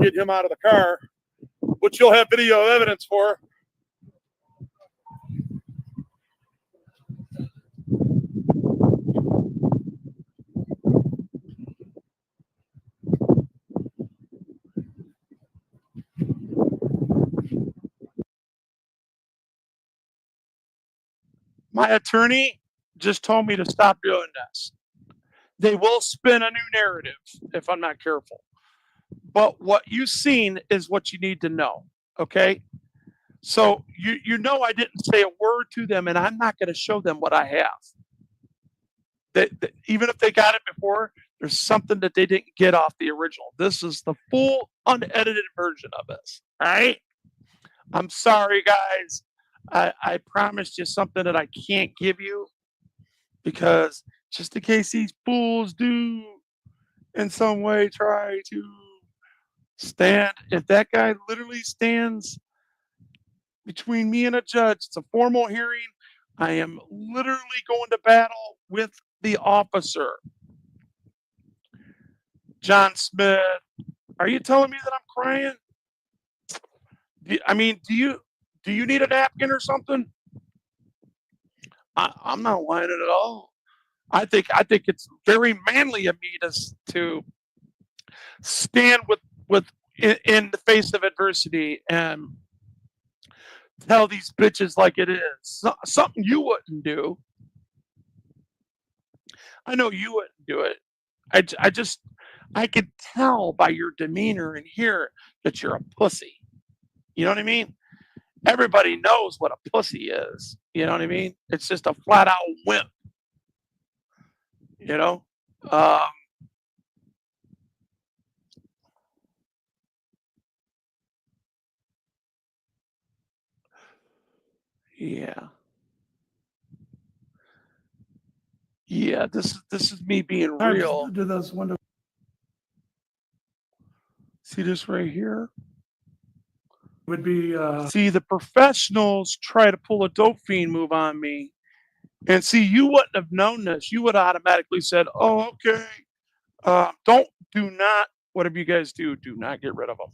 get him out of the car, which you'll have video evidence for. My attorney just told me to stop doing this. They will spin a new narrative if I'm not careful. But what you've seen is what you need to know, okay? So you know I didn't say a word to them, and I'm not going to show them what I have. Even if they got it before, there's something that they didn't get off the original. This is the full unedited version of this, all right? I'm sorry, guys. I promised you something that I can't give you because just in case these fools do in some way try to stand, if that guy literally stands between me and a judge, it's a formal hearing. I am literally going to battle with the officer. John Smith, are you telling me that I'm crying? I mean, do you need a napkin or something? I'm not whining at all. I think it's very manly of me to stand in the face of adversity and tell these bitches like it is. Something you wouldn't do. I know you wouldn't do it. I can tell by your demeanor and hear that you're a pussy. You know what I mean? Everybody knows what a pussy is. You know what I mean? It's just a flat out wimp. You know? Yeah. Yeah, this is me being real. Do those wonderful. See this right here? Would be See, the professionals try to pull a dope fiend move on me. And see, you wouldn't have known this. You would have automatically said, oh, okay. Do not, whatever you guys do not get rid of them.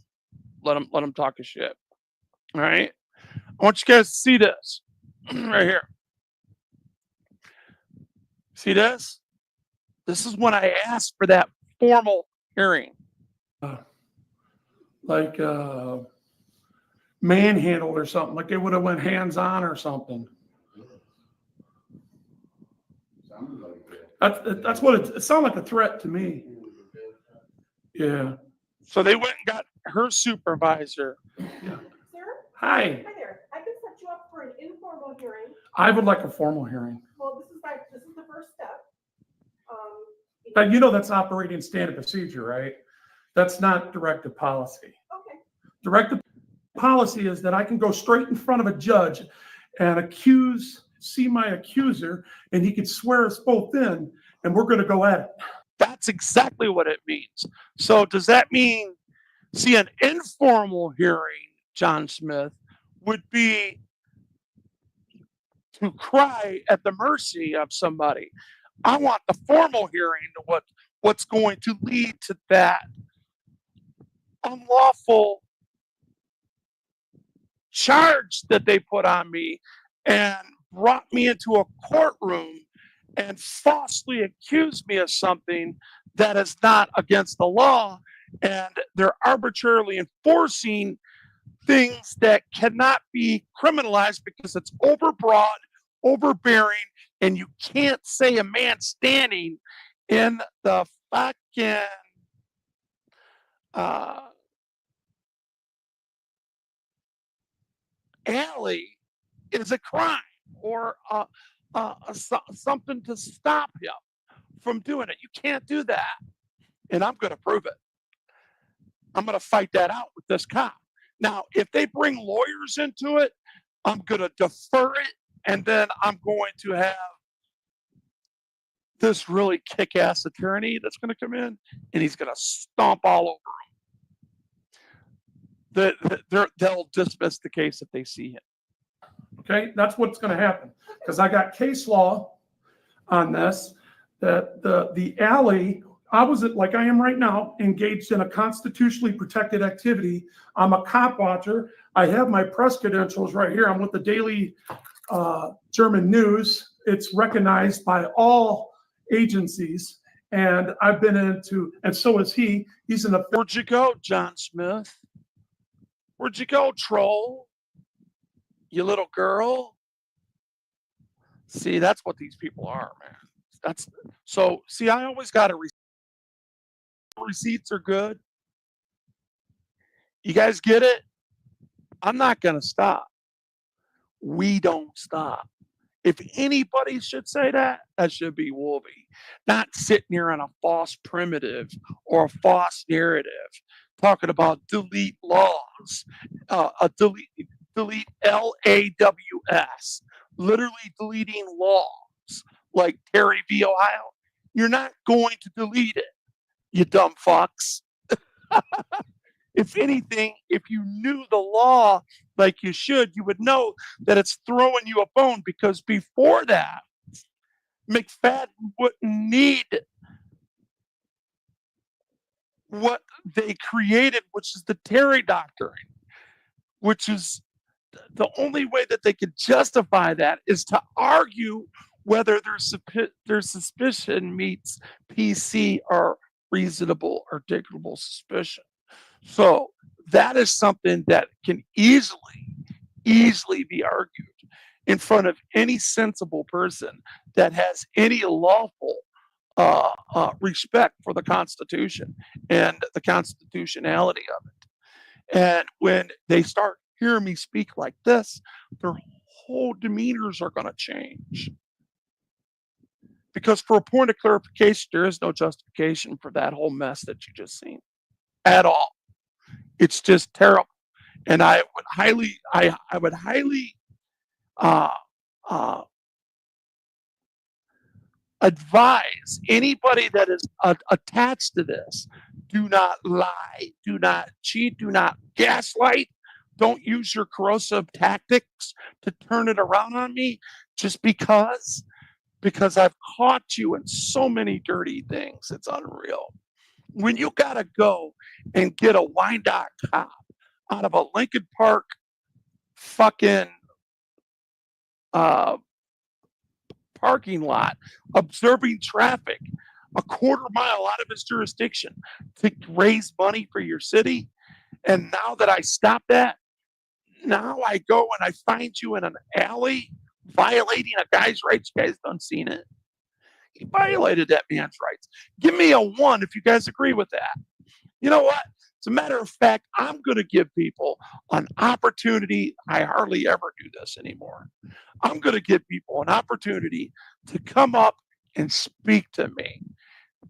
Let them talk a shit. All right. I want you guys to see this right here. See this? This is when I asked for that formal hearing. Like manhandled or something. Like they would have went hands on or something. That's what it sounded like a threat to me. Yeah. So they went and got her supervisor. Yeah. Sir? Hi. Hi there. I can set you up for an informal hearing. I would like a formal hearing. Well, this is the first step. But you know that's operating standard procedure, right? That's not directive policy. Okay. Directive policy is that I can go straight in front of a judge and see my accuser, and he could swear us both in, and we're going to go at it. That's exactly what it means. So does that mean, see, an informal hearing, John Smith, would be to cry at the mercy of somebody. I want the formal hearing to what's going to lead to that unlawful charge that they put on me and brought me into a courtroom and falsely accused me of something that is not against the law, and they're arbitrarily enforcing things that cannot be criminalized because it's overbroad, overbearing, and you can't say a man standing in the fucking alley is a crime or something to stop him from doing it. You can't do that. And I'm going to prove it. I'm going to fight that out with this cop. Now, if they bring lawyers into it, I'm going to defer it. And then I'm going to have this really kick-ass attorney that's going to come in and he's going to stomp all over them. They'll dismiss the case if they see him. Okay, that's what's going to happen. Because I got case law on this, that the alley, I was, like I am right now, engaged in a constitutionally protected activity. I'm a cop watcher. I have my press credentials right here. I'm with the Daily German News. It's recognized by all agencies. And I've been into, and so is he. He's in a. Where'd you go, John Smith? Where'd you go, troll? You little girl? See, that's what these people are, man. That's so. See, I always got to. Receipts are good. You guys get it? I'm not gonna stop. We don't stop. If anybody should say that, that should be Wovy. Not sitting here on a false primitive or a false narrative talking about delete laws, delete LAWS, literally deleting laws like Terry v. Ohio. You're not going to delete it, you dumb fucks. If anything, if you knew the law like you should, you would know that it's throwing you a bone, because before that, McFadden wouldn't need what they created, which is the Terry Doctrine, which is the only way that they could justify that is to argue whether their suspicion meets PC or reasonable articulable suspicion. So that is something that can easily be argued in front of any sensible person that has any lawful respect for the Constitution and the constitutionality of it. And when they start hearing me speak like this, their whole demeanors are going to change. Because for a point of clarification, there is no justification for that whole mess that you just seen at all. It's just terrible, and I would highly uh, uh, advise anybody that is attached to this: do not lie, do not cheat, do not gaslight. Don't use your corrosive tactics to turn it around on me, just because I've caught you in so many dirty things. It's unreal. When you gotta go and get a Wyandotte cop out of a Lincoln Park fucking uh, parking lot, observing traffic a quarter mile out of his jurisdiction to raise money for your city, and now that I stop that, now I go and I find you in an alley violating a guy's rights. You guys done seen it. He violated that man's rights. Give me a 1 if you guys agree with that. You know what? As a matter of fact, I'm going to give people an opportunity. I hardly ever do this anymore. I'm going to give people an opportunity to come up and speak to me.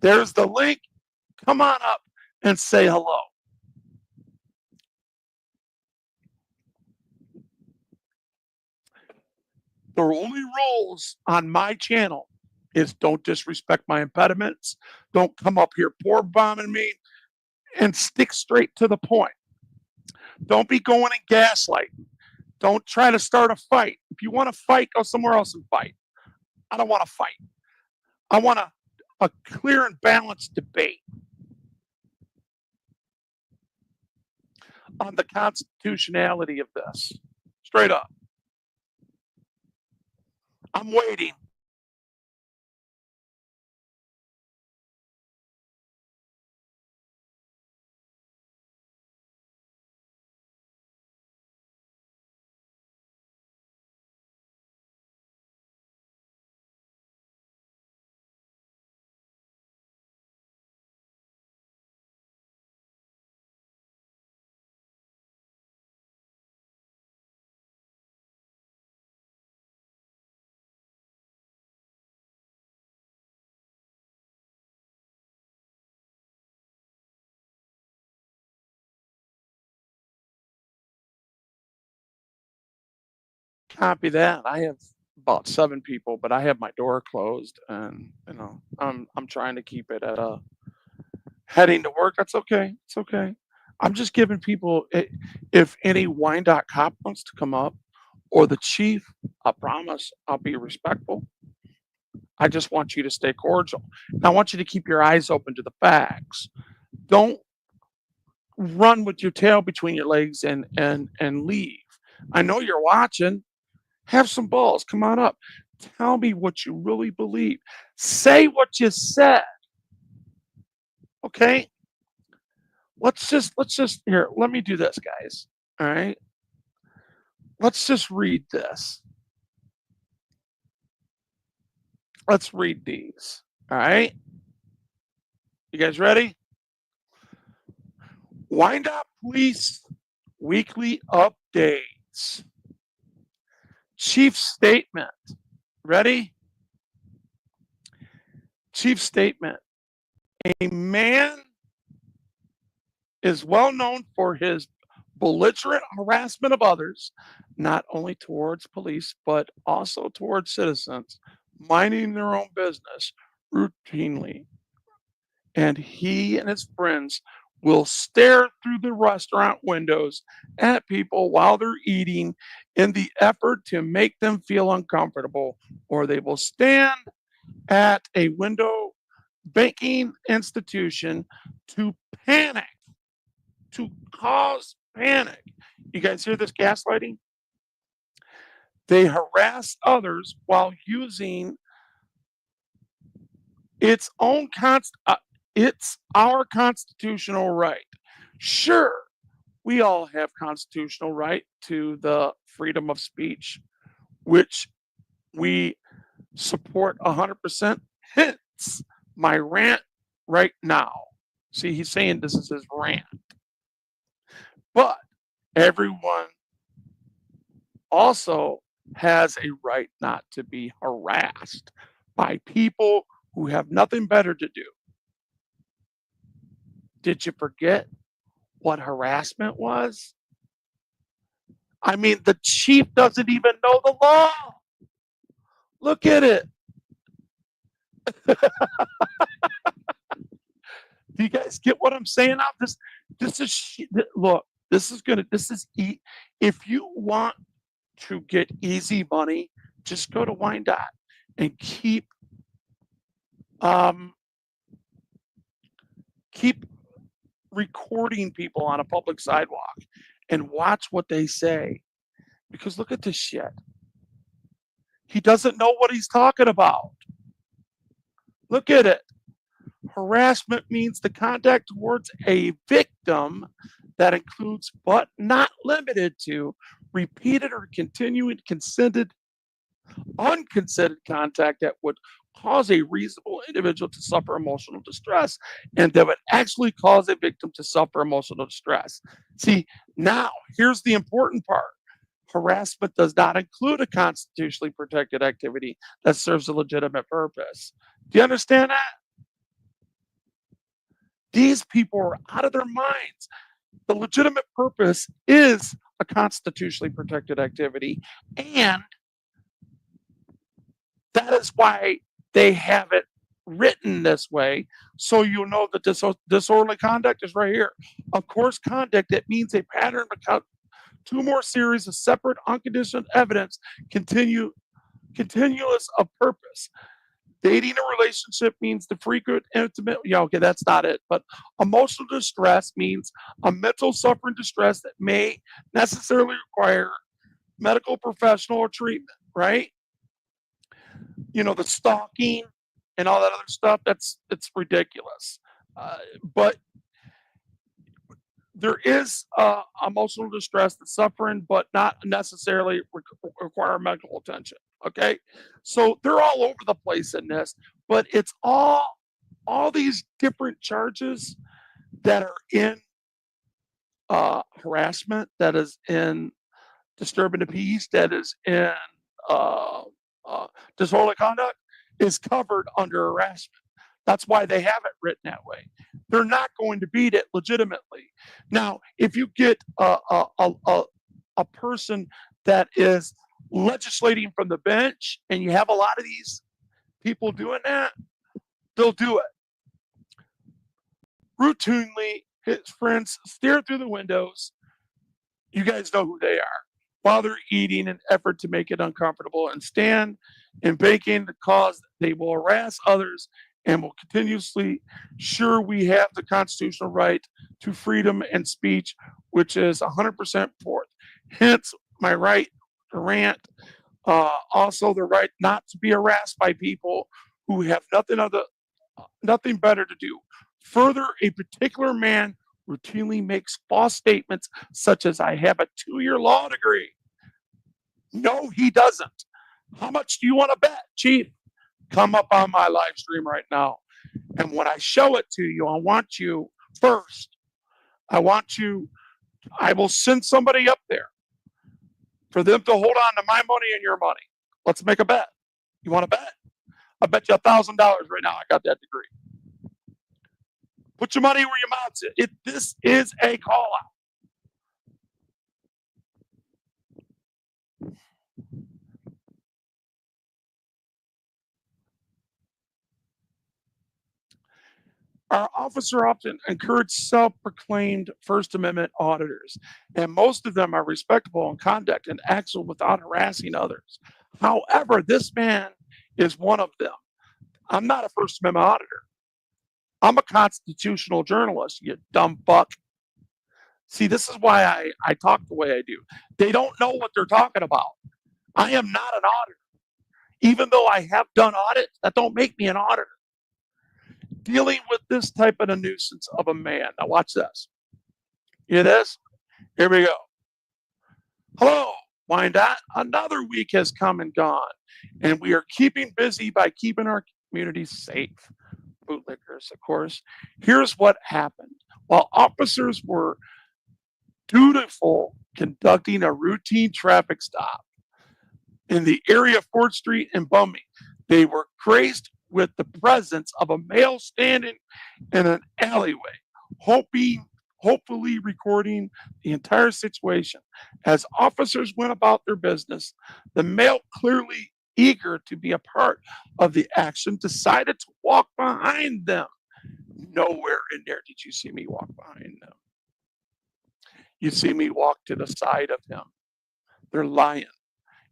There's the link. Come on up and say hello. The only rules on my channel is don't disrespect my impediments. Don't come up here poor bombing me, and stick straight to the point. Don't be going and gaslighting. Don't try to start a fight. If you want to fight, go somewhere else and fight. I don't want to fight. I want a clear and balanced debate on the constitutionality of this. Straight up. I'm waiting. Copy that. I have about 7 people, but I have my door closed, and I'm trying to keep it at a heading to work. That's okay. It's okay. I'm just giving people, if any Wyandotte cop wants to come up or the chief, I promise I'll be respectful. I just want you to stay cordial. And I want you to keep your eyes open to the facts. Don't run with your tail between your legs and leave. I know you're watching. Have some balls. Come on up. Tell me what you really believe. Say what you said. Okay? Let's just here, let me do this, guys. All right? Let's just read this. Let's read these. All right? You guys ready? Wyandotte Police weekly updates. Chief statement. Ready? Chief statement. A man is well known for his belligerent harassment of others, not only towards police, but also towards citizens, minding their own business routinely. And he and his friends will stare through the restaurant windows at people while they're eating in the effort to make them feel uncomfortable, or they will stand at a window banking institution to panic, to cause panic. You guys hear this gaslighting? They harass others while using its own it's our constitutional right. Sure, we all have constitutional right to the freedom of speech, which we support 100%. Hence my rant right now. See, he's saying this is his rant. But everyone also has a right not to be harassed by people who have nothing better to do. Did you forget what harassment was? I mean, the chief doesn't even know the law. Look at it. Do you guys get what I'm saying now? This is look. This is if you want to get easy money, just go to Wyandotte and um keep recording people on a public sidewalk and watch what they say. Because look at this shit. He doesn't know what he's talking about. Look at it. Harassment means the contact towards a victim that includes, but not limited to, repeated or continuing unconsented contact that would cause a reasonable individual to suffer emotional distress and that would actually cause a victim to suffer emotional distress. See, now here's the important part. Harassment does not include a constitutionally protected activity that serves a legitimate purpose. Do you understand that? These people are out of their minds. The legitimate purpose is a constitutionally protected activity, and that is why they have it written this way, so you'll know that disorderly conduct is right here. Of course, conduct, that means a pattern of two more series of separate unconditioned evidence continuous of purpose. Dating a relationship means the frequent intimate, yeah, okay, that's not it. But emotional distress means a mental suffering distress that may necessarily require medical professional or treatment, right? You know, the stalking and all that other stuff, it's ridiculous. But there is emotional distress that's suffering, but not necessarily require medical attention. Okay, so they're all over the place in this, but it's all these different charges that are in harassment, that is in disturbing the peace, that is in uh, disorderly conduct, is covered under harassment. That's why they have it written that way. They're not going to beat it legitimately. Now, if you get a person that is legislating from the bench, and you have a lot of these people doing that, they'll do it. Routinely, his friends stare through the windows. You guys know who they are. while they're eating in effort to make it uncomfortable and stand in banking the cause they will harass others and will continuously sure we have the constitutional right to freedom and speech, which is 100% fourth. Hence my right to rant. Also the right not to be harassed by people who have nothing better to do. Further, a particular man routinely makes false statements such as I have a 2-year law degree. No, he doesn't. How much do you want to bet, Chief? Come up on my live stream right now. And when I show it to you, I want you first. I will send somebody up there for them to hold on to my money and your money. Let's make a bet. You want to bet? I bet you $1,000 right now I got that degree. Put your money where your mouth's at. This is a call out. Our officer often encourage self-proclaimed First Amendment auditors, and most of them are respectable in conduct and acts without harassing others. However, this man is one of them. I'm not a First Amendment auditor. I'm a constitutional journalist, you dumb fuck. See, this is why I talk the way I do. They don't know what they're talking about. I am not an auditor. Even though I have done audits, that don't make me an auditor. Dealing with this type of a nuisance of a man. Now watch this. Hear this? Here we go. Hello, Wyandotte. Another week has come and gone, and we are keeping busy by keeping our communities safe. Bootlickers, of course. Here's what happened. While officers were dutiful conducting a routine traffic stop in the area of 4th Street and Bumby, they were graced with the presence of a male standing in an alleyway, hopefully recording the entire situation. As officers went about their business, the male, clearly eager to be a part of the action, decided to walk behind them. Nowhere in there did you see me walk behind them. You see me walk to the side of him. They're lying.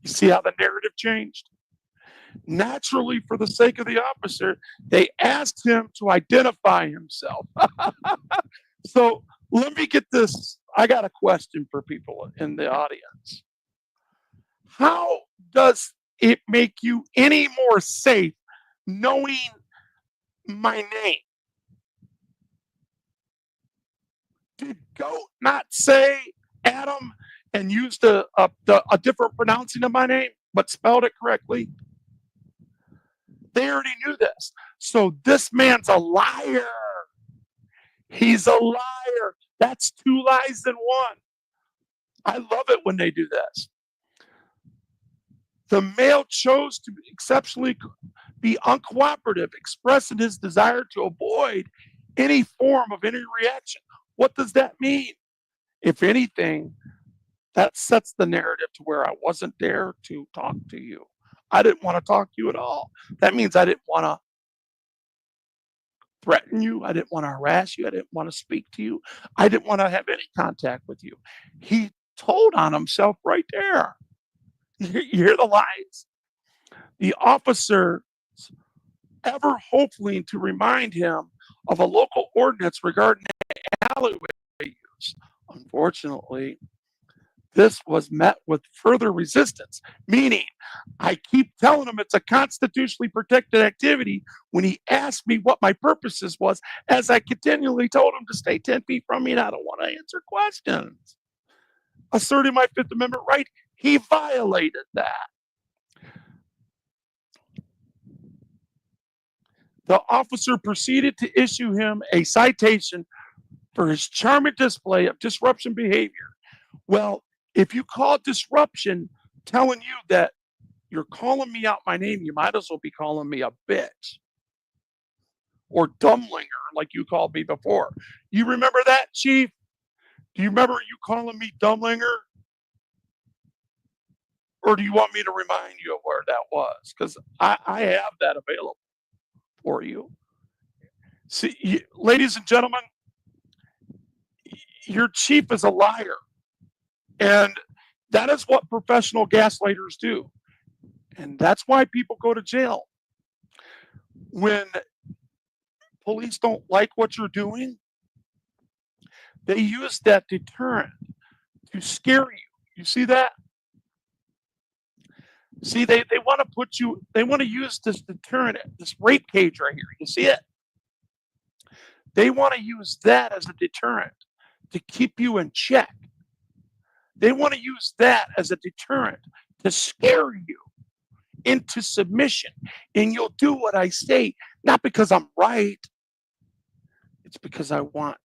You see how the narrative changed? Naturally, for the sake of the officer, they asked him to identify himself. So let me get this. I got a question for people in the audience. How does it make you any more safe knowing my name? Did GOAT not say Adam and used a different pronouncing of my name, but spelled it correctly? They already knew this. So this man's a liar. He's a liar. That's 2 lies in 1. I love it when they do this. The male chose to exceptionally be uncooperative, expressing his desire to avoid any form of any reaction. What does that mean? If anything, that sets the narrative to where I wasn't there to talk to you. I didn't want to talk to you at all. That means I didn't want to threaten you. I didn't want to harass you. I didn't want to speak to you. I didn't want to have any contact with you. He told on himself right there. You hear the lies? The officer ever hoping to remind him of a local ordinance regarding alleyway use. Unfortunately, this was met with further resistance, meaning I keep telling him it's a constitutionally protected activity when he asked me what my purposes was, as I continually told him to stay 10 feet from me and I don't want to answer questions. Asserting my Fifth Amendment right, he violated that. The officer proceeded to issue him a citation for his charming display of disruption behavior. Well, if you call disruption telling you that you're calling me out my name, you might as well be calling me a bitch or dumblinger like you called me before. You remember that, Chief? Do you remember you calling me dumblinger? Or do you want me to remind you of where that was? Because I have that available for you. See, ladies and gentlemen, your chief is a liar. And That is what professional gaslighters do. And that's why people go to jail. When police don't like what you're doing, they use that deterrent to scare you. You see that? See, they want to put you, they want to use this deterrent, this rape cage right here. You see it? They want to use that as a deterrent to keep you in check. They want to use that as a deterrent to scare you into submission. And you'll do what I say, not because I'm right. It's because I want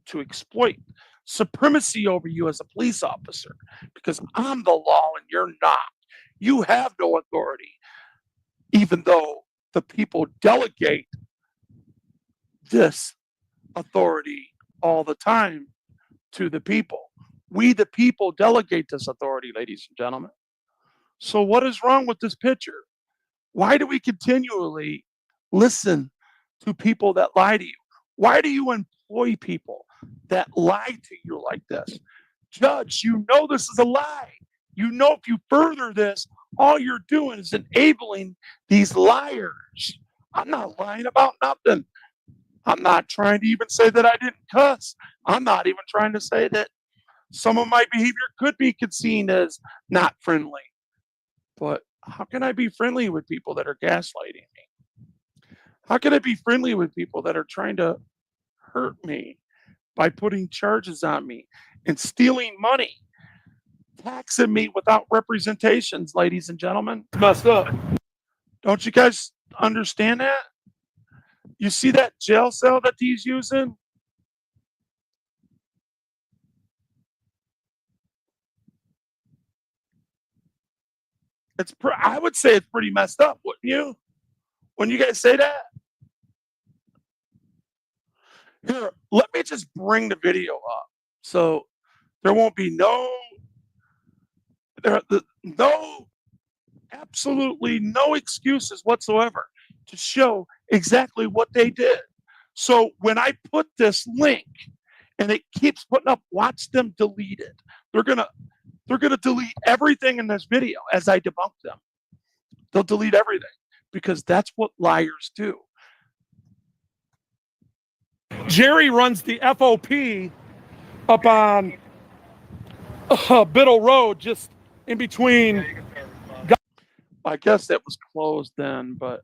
to exploit supremacy over you as a police officer, because I'm the law and you're not. You have no authority, even though the people delegate this authority all the time to the people. We, the people, delegate this authority, ladies and gentlemen. So, what is wrong with this picture? Why do we continually listen to people that lie to you? Why do you employ people that lie to you like this? Judge, you know this is a lie. You know if you further this, all you're doing is enabling these liars. I'm not lying about nothing. I'm not trying to even say that I didn't cuss. I'm not even trying to say that some of my behavior could be seen as not friendly. But how can I be friendly with people that are gaslighting me? How can I be friendly with people that are trying to hurt me by putting charges on me and stealing money, taxing me without representations, ladies and gentlemen? It's messed up. Don't you guys understand that? You see that jail cell that he's using? I would say it's pretty messed up, wouldn't you? When you guys say that? Here, let me just bring the video up so there won't be absolutely no excuses whatsoever to show exactly what they did. So when I put this link and it keeps putting up, watch them delete it. They're gonna delete everything in this video as I debunk them. They'll delete everything because that's what liars do. Jerry runs the FOP up on Biddle Road, just in between. I guess that was closed then, but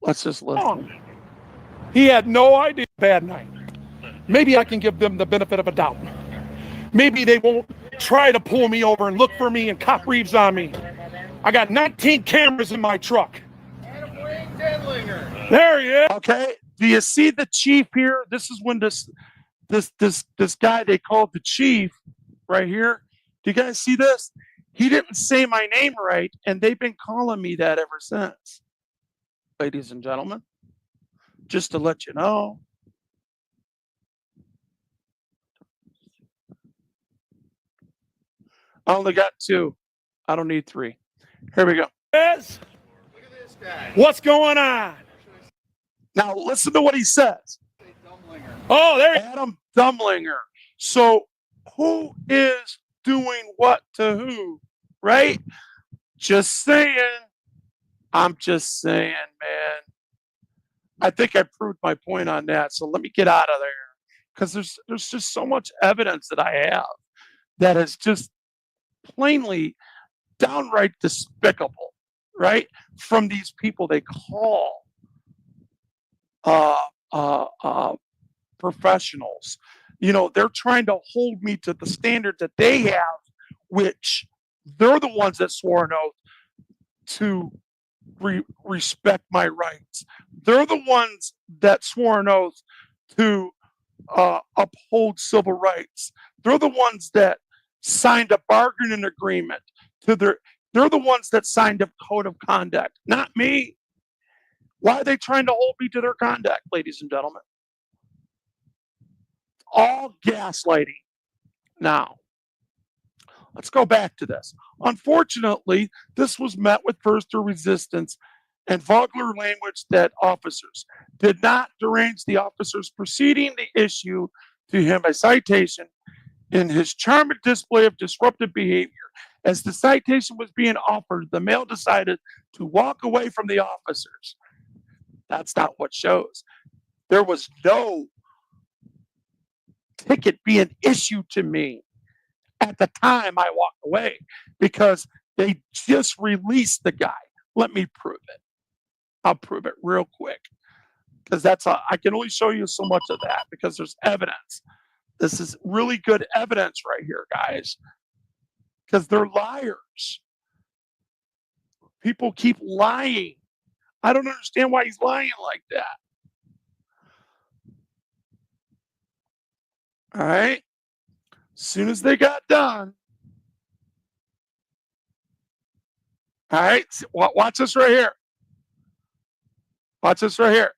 let's just listen. He had no idea. Bad night. Maybe I can give them the benefit of a doubt. Maybe they won't try to pull me over and look for me and cop Reeves on me. I got 19 cameras in my truck. There he is. Okay. Do you see the chief here? This is when this guy they called the chief right here. Do you guys see this? He didn't say my name right, and they've been calling me that ever since. Ladies and gentlemen, just to let you know. I only got 2. I don't need 3. Here we go. Yes. Look at this guy. What's going on? Now listen to what he says. Oh, there Adam Dumlinger. So who is doing what to who? Right? Just saying. I'm just saying, man. I think I proved my point on that. So let me get out of there. Because there's just so much evidence that I have that is just plainly downright despicable, right? From these people they call professionals. You know, they're trying to hold me to the standard that they have, which they're the ones that swore an oath to respect my rights. They're the ones that swore an oath to uphold civil rights. They're the ones that signed a bargaining agreement they're the ones that signed a code of conduct, not me. Why are they trying to hold me to their conduct, ladies and gentlemen? All gaslighting. Now, let's go back to this. Unfortunately, this was met with further resistance and vulgar language that officers did not arrange the officers proceeding the issue to him a citation in his charming display of disruptive behavior. As the citation was being offered, the male decided to walk away from the officers. That's not what shows. There was no ticket being issued to me at the time I walked away because they just released the guy. Let me prove it. I'll prove it real quick because I can only show you so much of that because there's evidence. This is really good evidence right here, guys, because they're liars. People keep lying. I don't understand why he's lying like that. All right. As soon as they got done, all right, watch this right here. Watch this right here.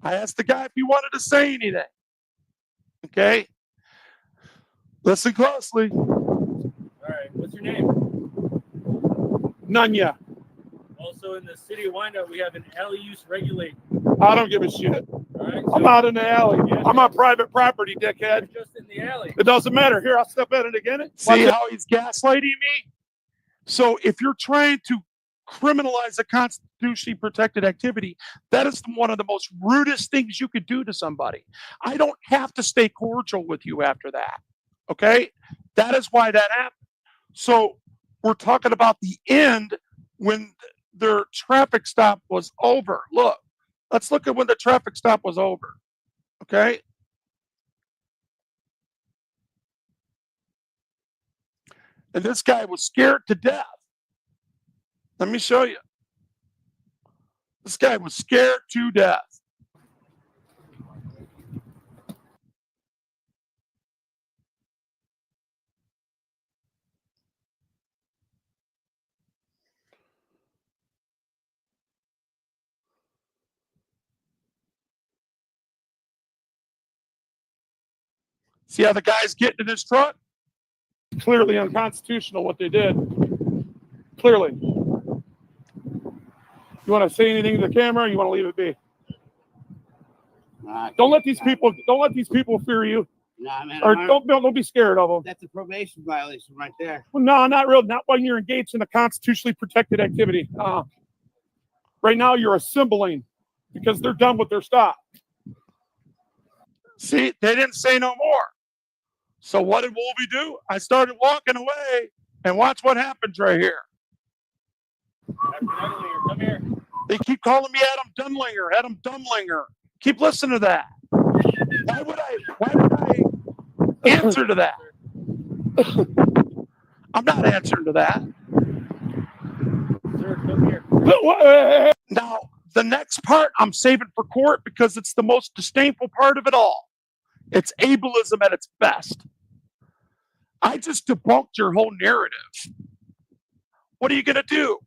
I asked the guy if he wanted to say anything. Okay. Listen closely. All right, what's your name? Nunya. Also in the city of Wyandotte, we have an alley use regulate. I don't give a shit. All right, I'm out in the alley. I'm on private property, dickhead. you're just in the alley. It doesn't matter. Here, I'll step at it again. See how he's gaslighting me? So if you're trying to criminalize a constitutionally protected activity, that is one of the most rudest things you could do to somebody. I don't have to stay cordial with you after that. Okay? That is why that happened. So we're talking about the end when their traffic stop was over. Look, let's look at when the traffic stop was over. Okay? And this guy was scared to death. Let me show you. This guy was scared to death. See how the guy's getting in his truck? Clearly unconstitutional what they did. Clearly. You want to say anything to the camera? Or you want to leave it be? Don't let these people fear you. Nah, man. Or don't be scared of them. That's a probation violation right there. Well, no, not real. Not when you're engaged in a constitutionally protected activity. Right now, you're assembling because they're done with their stop. See, they didn't say no more. So what did Wolvie do? I started walking away, and watch what happens right here. Come here. They keep calling me Adam Dumlinger. Keep listening to that. Why would I answer to that? I'm not answering to that. Sir, come here. Now, the next part I'm saving for court because it's the most disdainful part of it all. It's ableism at its best. I just debunked your whole narrative. What are you going to do?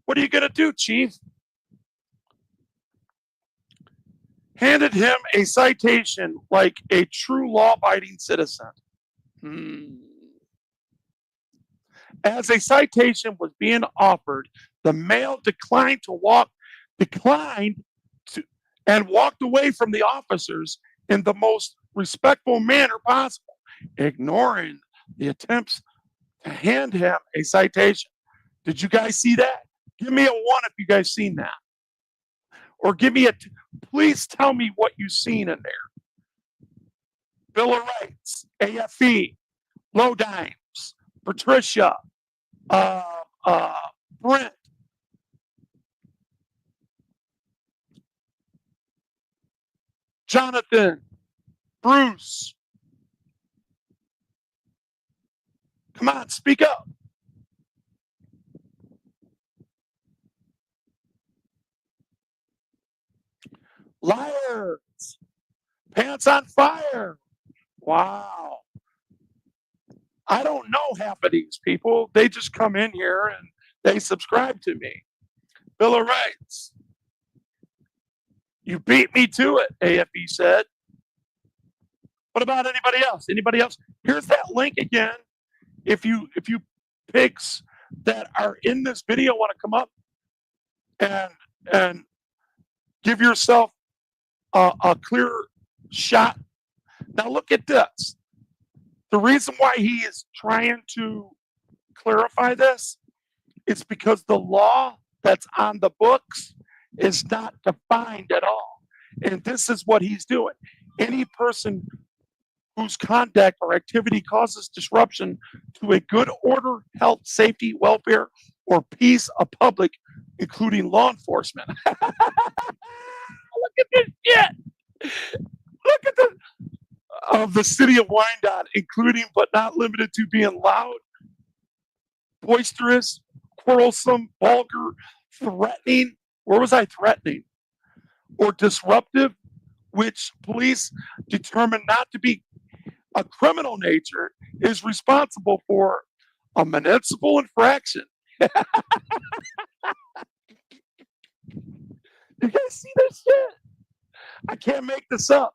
What are you going to do, Chief? Handed him a citation like a true law-abiding citizen. As a citation was being offered, the male declined and walked away from the officers in the most respectful manner possible, ignoring the attempts to hand him a citation. Did you guys see that? Give me a 1 if you guys seen that. Or give me please tell me what you've seen in there. Bill of Rights, AFE, Low Dimes, Patricia, Brent. Jonathan, Bruce. Come on, speak up. Liars. Pants on fire. Wow. I don't know half of these people. They just come in here and they subscribe to me. Bill of Rights. You beat me to it, AFE said. What about anybody else? Anybody else? Here's that link again. If you pigs that are in this video want to come up and give yourself a clear shot. Now look at this. The reason why he is trying to clarify this is because the law that's on the books is not defined at all. And this is what he's doing. Any person whose conduct or activity causes disruption to a good order, health, safety, welfare, or peace of public, including law enforcement. Look at this shit. Look at the of the city of Wyandotte, including but not limited to being loud, boisterous, quarrelsome, vulgar, threatening. Where was I threatening? Or disruptive, which police determine not to be a criminal nature, is responsible for a municipal infraction. You guys see this shit? I can't make this up.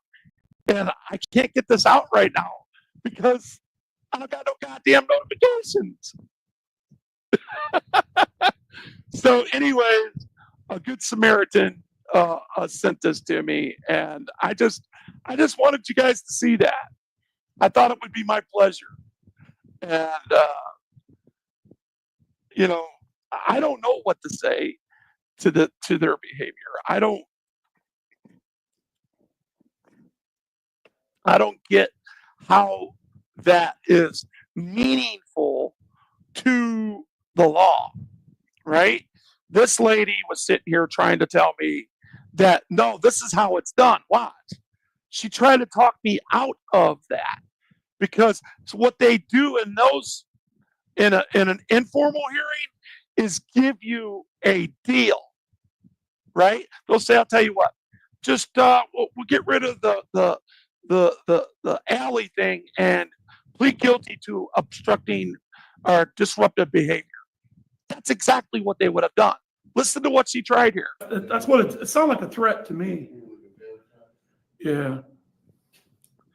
And I can't get this out right now because I don't got no goddamn notifications. So, anyways, a good Samaritan sent this to me, and I just wanted you guys to see that. I thought it would be my pleasure, and you know, I don't know what to say to their behavior. I don't get how that is meaningful to the law, right? This lady was sitting here trying to tell me that no, this is how it's done. Watch. She tried to talk me out of that because what they do in those in an informal hearing is give you a deal, right? They'll say, "I'll tell you what, just we'll get rid of the alley thing and plead guilty to obstructing or disruptive behavior." That's exactly what they would have done. Listen to what she tried here. That's what it sounded like a threat to me. Yeah.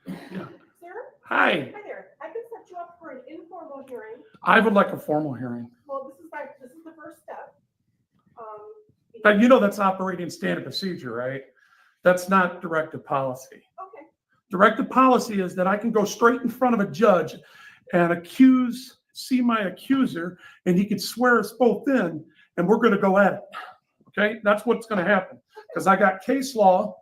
Sir? Hi. Hi there. I can set you up for an informal hearing. I would like a formal hearing. Well, this is the first step. But you know that's operating standard procedure, right? That's not directive policy. Okay. Directive policy is that I can go straight in front of a judge and see my accuser, and he could swear us both in, and we're going to go at it. Okay, that's what's going to happen because I got case law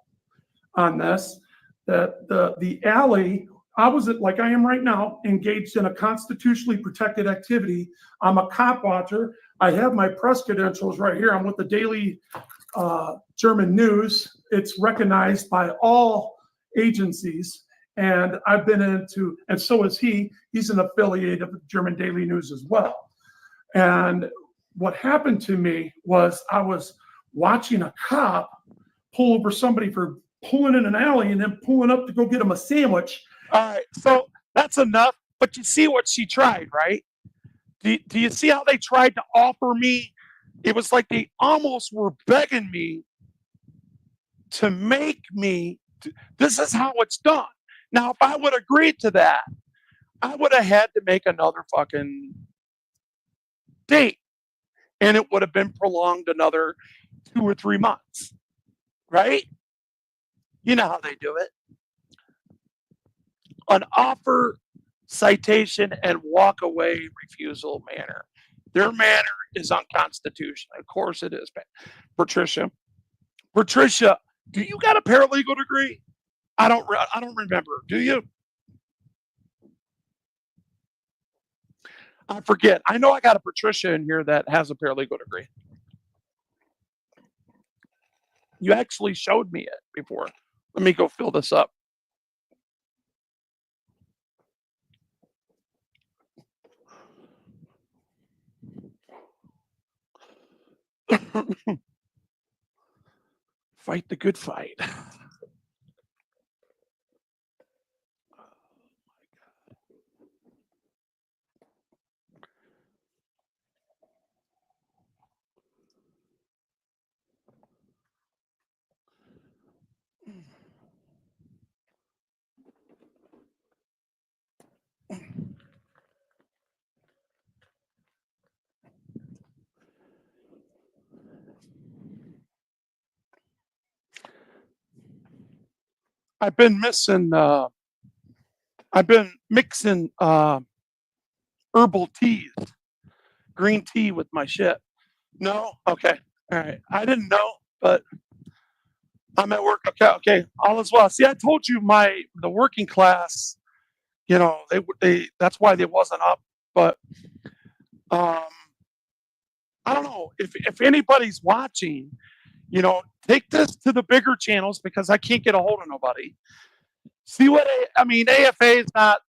on this. That the alley, I was like I am right now, engaged in a constitutionally protected activity. I'm a cop watcher. I have my press credentials right here. I'm with the Daily German News. It's recognized by all agencies. And I've been into, and so is he. He's an affiliate of German Daily News as well. And what happened to me was I was watching a cop pull over somebody for pulling in an alley and then pulling up to go get him a sandwich. All right, so that's enough. But you see what she tried, right? Do you see how they tried to offer me? It was like they almost were begging me to make me. This is how it's done. Now, if I would have agreed to that, I would have had to make another fucking date, and it would have been prolonged another 2 or 3 months, right? You know how they do it. An offer, citation, and walk away refusal manner. Their manner is unconstitutional. Of course it is. Patricia, do you got a paralegal degree? I don't remember. Do you? I forget. I know I got a Patricia in here that has a paralegal degree. You actually showed me it before. Let me go fill this up. Fight the good fight. I've been missing. I've been mixing herbal teas, green tea with my shit. No, okay, all right. I didn't know, but I'm at work. Okay, okay, all is well. See, I told you the working class. You know, they that's why they wasn't up. But um, I don't know if anybody's watching. You know, take this to the bigger channels because I can't get a hold of nobody. See what I mean? AFA is not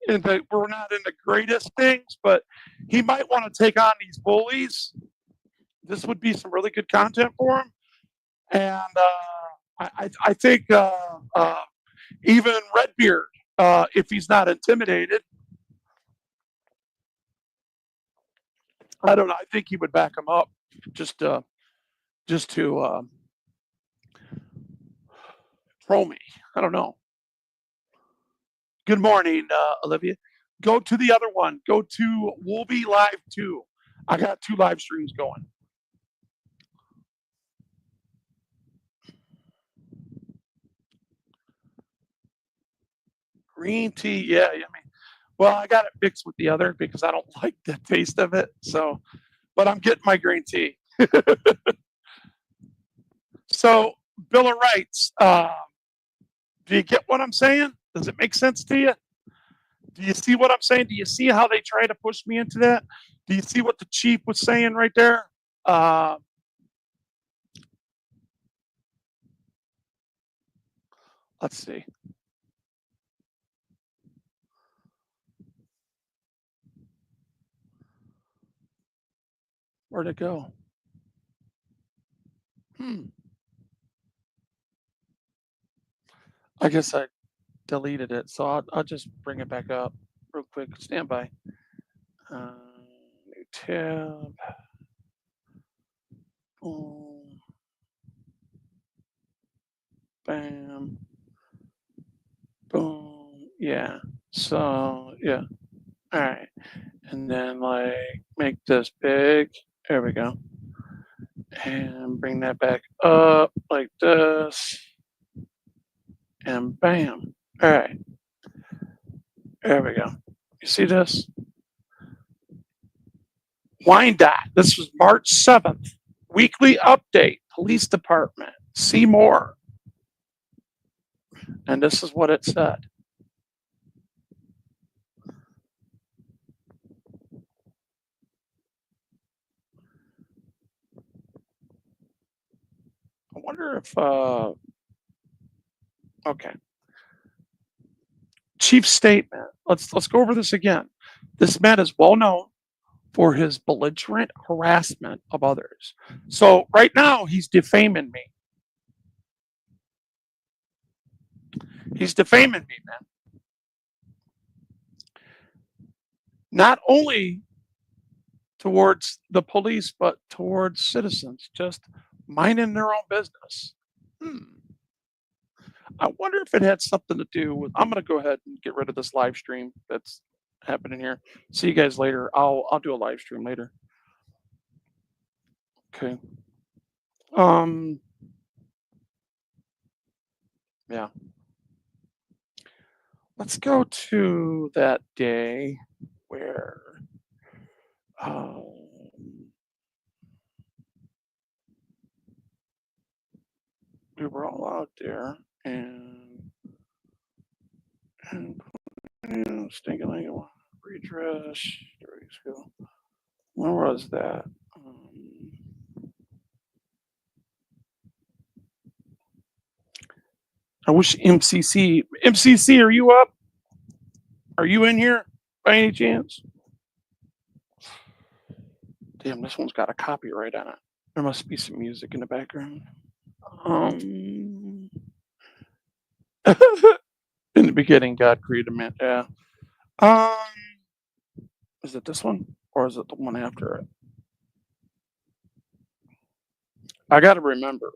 we're not in the greatest things, but he might want to take on these bullies. This would be some really good content for him, and I think even Redbeard, if he's not intimidated, I don't know. I think he would back him up just to troll me. I don't know. Good morning, Olivia. Go to the other one. Go to Wovy Live 2. I got 2 live streams going. Green tea, yeah. I mean, well, I got it mixed with the other because I don't like the taste of it. So, but I'm getting my green tea. So, Bill of Rights. Do you get what I'm saying? Does it make sense to you? Do you see what I'm saying? Do you see how they try to push me into that? Do you see what the chief was saying right there? Let's see. Where'd it go? I guess I deleted it, so I'll just bring it back up real quick. Stand by. New tab. Boom. Bam. Boom. Yeah. So, yeah. All right. And then, like, make this big. There we go. And bring that back up like this. And bam. All right. There we go. You see this? Wyandotte. This was March 7th. Weekly update. Police Department. See more. And this is what it said. I wonder if okay. Chief statement. Let's go over this again. This man is well known for his belligerent harassment of others. So right now he's defaming me. He's defaming me, man. Not only towards the police, but towards citizens, just minding their own business. I wonder if it had something to do with. I'm going to go ahead and get rid of this live stream that's happening here. See you guys later. I'll do a live stream later. Okay. Yeah. Let's go to that day where we were all out there and stinking like a redress. There we go. When was that? I wish MCC. MCC, are you up? Are you in here by any chance? Damn, this one's got a copyright on it. There must be some music in the background. In the beginning, God created man. Yeah. Is it this one or is it the one after it? I got to remember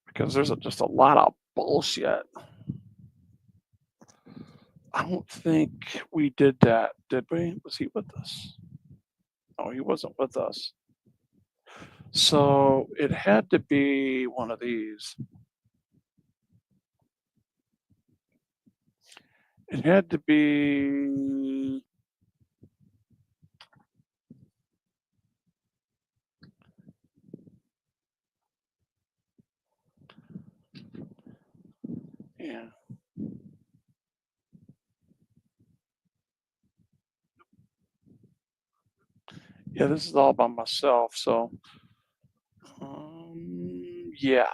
because there's just a lot of bullshit. I don't think we did that, did we? Was he with us? No, he wasn't with us. So it had to be one of these. It had to be. Yeah. Yeah, this is all by myself, so yeah.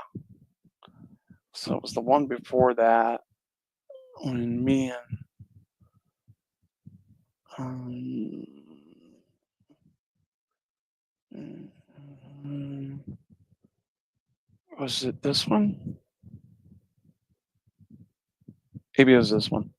So it was the one before that when me and mm, was it this one? Maybe it was this one.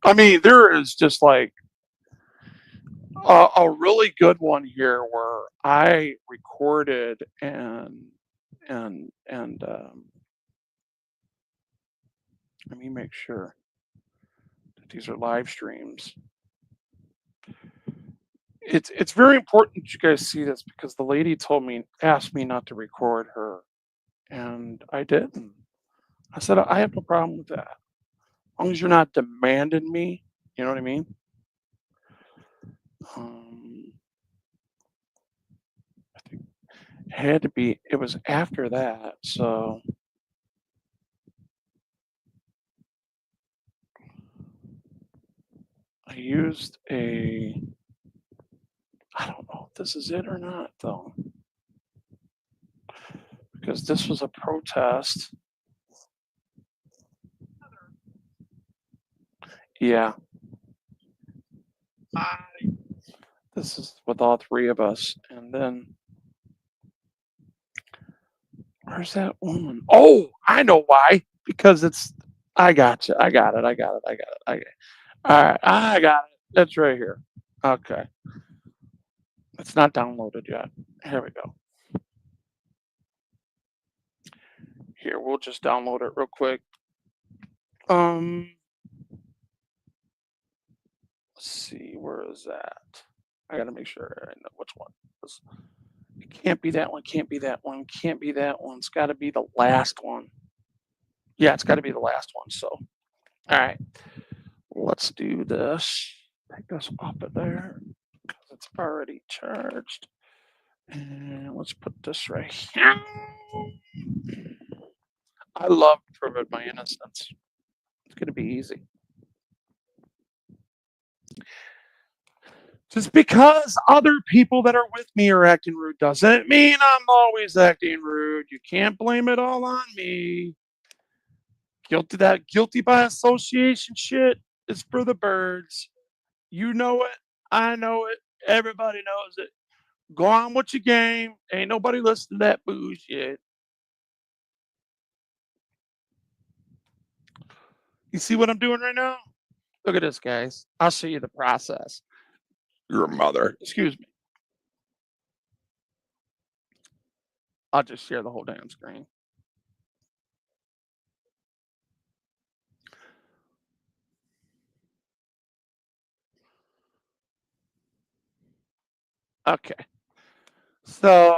I mean, there is just like a really good one here where I recorded and let me make sure that these are live streams. It's very important that you guys see this because the lady asked me not to record her, and I didn't. I said I have no problem with that, as long as you're not demanding me. You know what I mean? Um, I think it had to be. It was after that, so I used a. I don't know if this is it or not though, because this was a protest. Yeah, this is with all three of us, and then where's that woman? Oh, I know why. Because it's. I got you. I got it. I got it. I got it. I got it. All right, I got it. That's right here. Okay, it's not downloaded yet. Here we go. Here, we'll just download it real quick. Um, let's see, where is that? I gotta make sure I know which one. It can't be that one. Can't be that one. Can't be that one. It's got to be the last one. Yeah, it's got to be the last one. So, all right, let's do this. Take this off of there because it's already charged. And let's put this right here. I love proving my innocence. It's gonna be easy. Just because other people that are with me are acting rude doesn't mean I'm always acting rude. You can't blame it all on me. Guilty by association shit is for the birds. You know it. I know it. Everybody knows it. Go on with your game. Ain't nobody listening to that bullshit. You see what I'm doing right now? Look at this, guys. I'll show you the process. Your mother. Excuse me. I'll just share the whole damn screen. Okay. So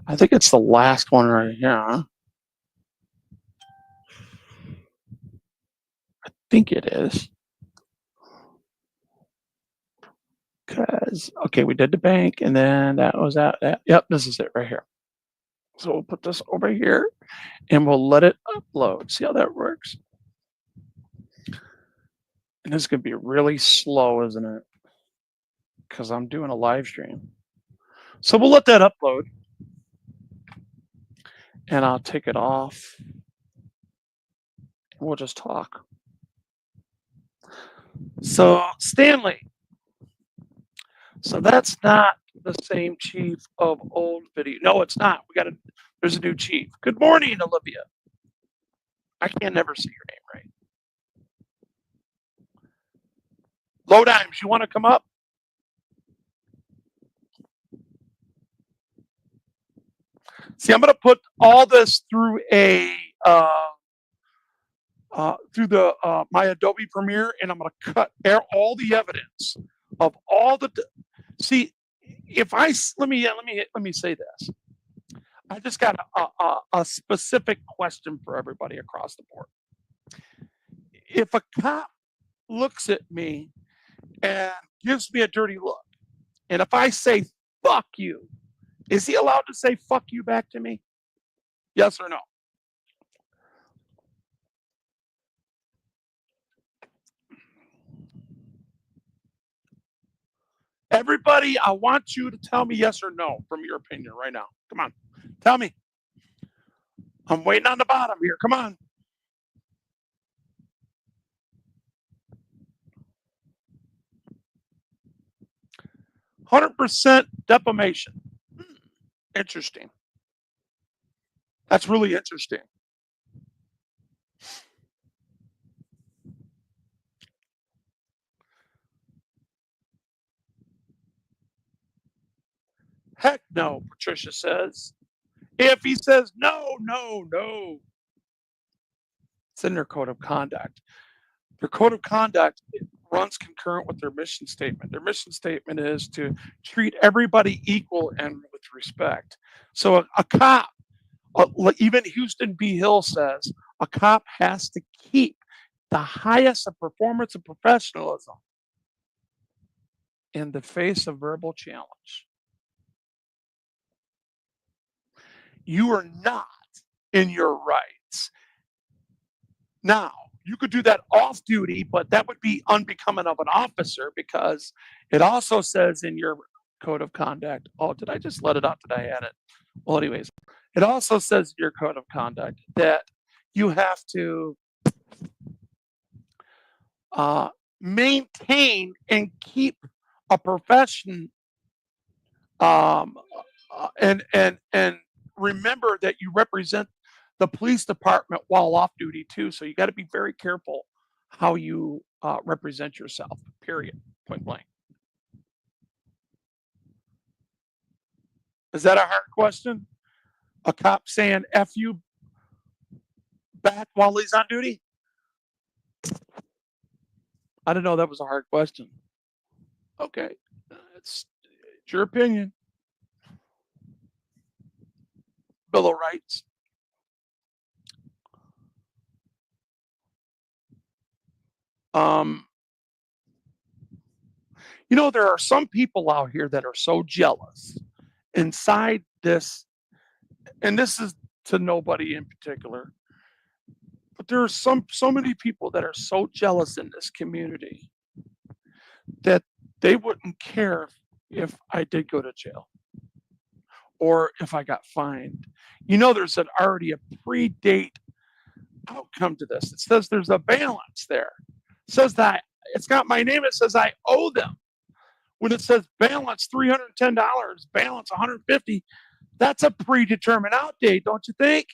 I think it's the last one right here. I think it is. Because, okay, we did the bank and then that was that. Yep, this is it right here. So we'll put this over here and we'll let it upload. See how that works? And this is going to be really slow, isn't it? Because I'm doing a live stream. So we'll let that upload. And I'll take it off. We'll just talk. So, Stanley. So that's not the same chief of old video. No, it's not. There's a new chief. Good morning, Olivia. I can never say your name right. Low Dimes, you want to come up? See, I'm going to put all this through my Adobe Premiere, and I'm going to cut all the evidence of all the. See, if I let me say this. I just got a specific question for everybody across the board. If a cop looks at me and gives me a dirty look, and if I say "fuck you," is he allowed to say "fuck you" back to me? Yes or no? Everybody, I want you to tell me yes or no from your opinion right now. Come on, tell me. I'm waiting on the bottom here. Come on. "100% defamation." Interesting. That's really interesting. Heck no, Patricia says. If he says no, no, no, it's in their code of conduct. Their code of conduct runs concurrent with their mission statement. Their mission statement is to treat everybody equal and with respect. So a cop, even Houston B. Hill says, a cop has to keep the highest of performance and professionalism in the face of verbal challenge. You are not in your rights. Now, you could do that off duty, but that would be unbecoming of an officer because it also says in your code of conduct. Oh, did I just let it out? Did I add it? Well, anyways, it also says in your code of conduct that you have to maintain and keep a profession, and remember that you represent the police department while off duty too. So you got to be very careful how you represent yourself. Period. Point blank. Is that a hard question? A cop saying "f you" back while he's on duty? I didn't know that was a hard question. Okay, it's your opinion. Bill of Rights. There are some people out here that are so jealous inside this, and this is to nobody in particular, but there are so many people that are so jealous in this community that they wouldn't care if I did go to jail or if I got fined. There's already a predate outcome to this. It says there's a balance there. It says that it's got my name. It says I owe them. When it says balance $310, balance $150, that's a predetermined out date, don't you think?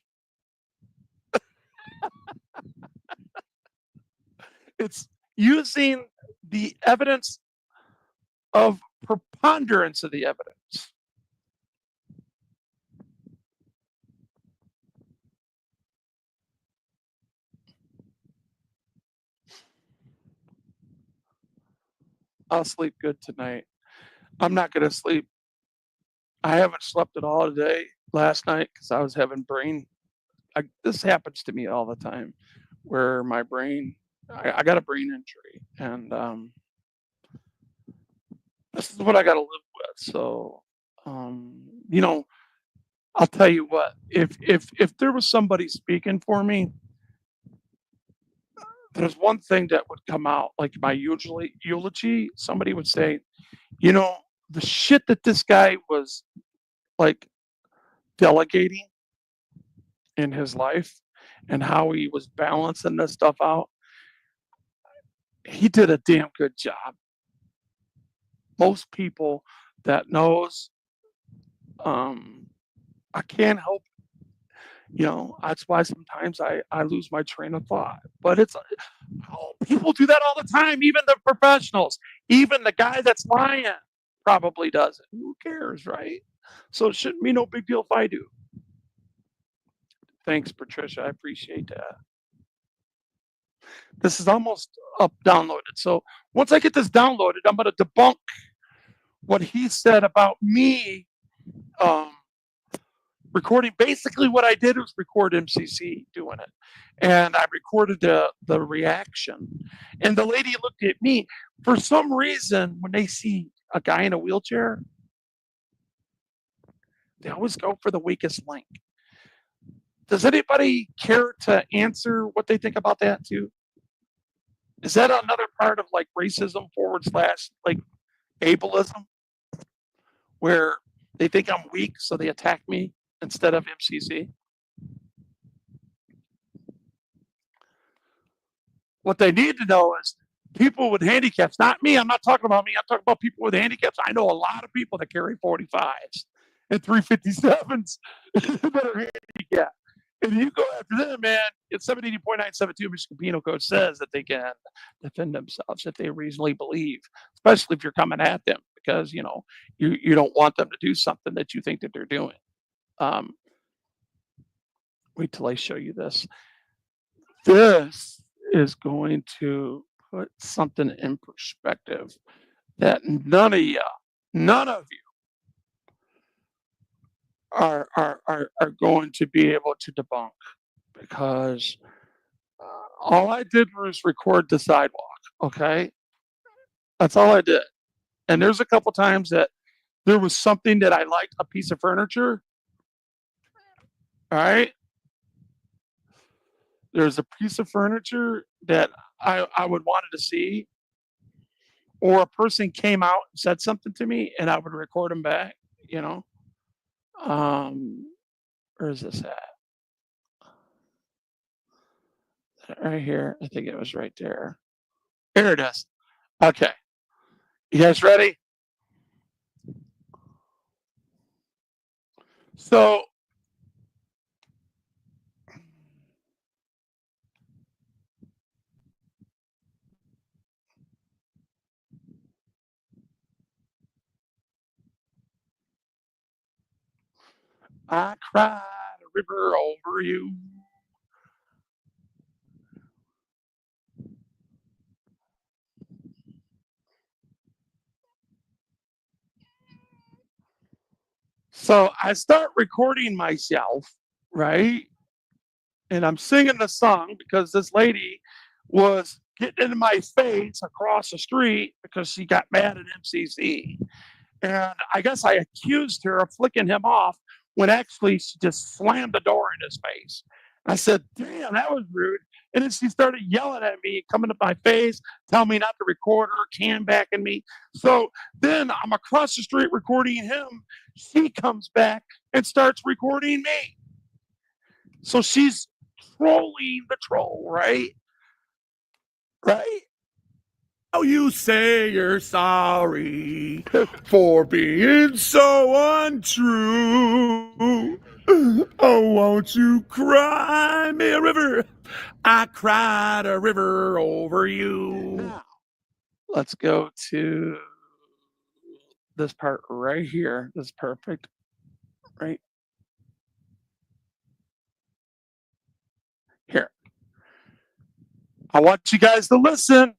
It's using the evidence of preponderance of the evidence. I'll sleep good tonight. I'm not going to sleep. I haven't slept at all today, last night, because I was having this happens to me all the time, where my brain, I got a brain injury, and this is what I got to live with. So, I'll tell you what, if there was somebody speaking for me, there's one thing that would come out, like my eulogy, somebody would say, the shit that this guy was like delegating in his life and how he was balancing this stuff out, he did a damn good job. Most people that knows, I can't help, that's why sometimes I lose my train of thought. But people do that all the time, even the professionals, even the guy that's lying probably does it. Who cares, right? So it shouldn't be no big deal if I do. Thanks, Patricia. I appreciate that. This is almost up downloaded. So once I get this downloaded, I'm going to debunk what he said about me recording. Basically, what I did was record MCC doing it, and I recorded the reaction. And the lady looked at me. For some reason, when they see a guy in a wheelchair, they always go for the weakest link. Does anybody care to answer what they think about that too? Is that another part of like racism / like ableism, where they think I'm weak, so they attack me instead of MCC? What they need to know is people with handicaps, not me. I'm not talking about me. I'm talking about people with handicaps. I know a lot of people that carry 45s and 357s that are handicapped. And you go after them, man, it's 780.972 Michigan Penal Code says that they can defend themselves if they reasonably believe, especially if you're coming at them because, you know, you don't want them to do something that you think that they're doing. Wait till I show you this. This is going to put something in perspective that none of you are going to be able to debunk, because all I did was record the sidewalk. Okay, that's all I did. And there's a couple times that there was something that I liked, a piece of furniture. All right, there's a piece of furniture that I would wanted to see, or a person came out and said something to me, and I would record them back. You know. Where is this at? Right here. I think it was right there. Here it is. Okay. You guys ready? So I cried a river over you. So I start recording myself, right? And I'm singing the song because this lady was getting into my face across the street because she got mad at MCC. And I guess I accused her of flicking him off when actually she just slammed the door in his face. I said, damn, that was rude. And then she started yelling at me, coming to my face, telling me not to record her, can backing me. So then I'm across the street recording him. She comes back and starts recording me. So she's trolling the troll, right? Right? Now you say you're sorry for being so untrue. Oh, won't you cry me a river? I cried a river over you. Now, let's go to this part right here. This is perfect. Right here. I want you guys to listen.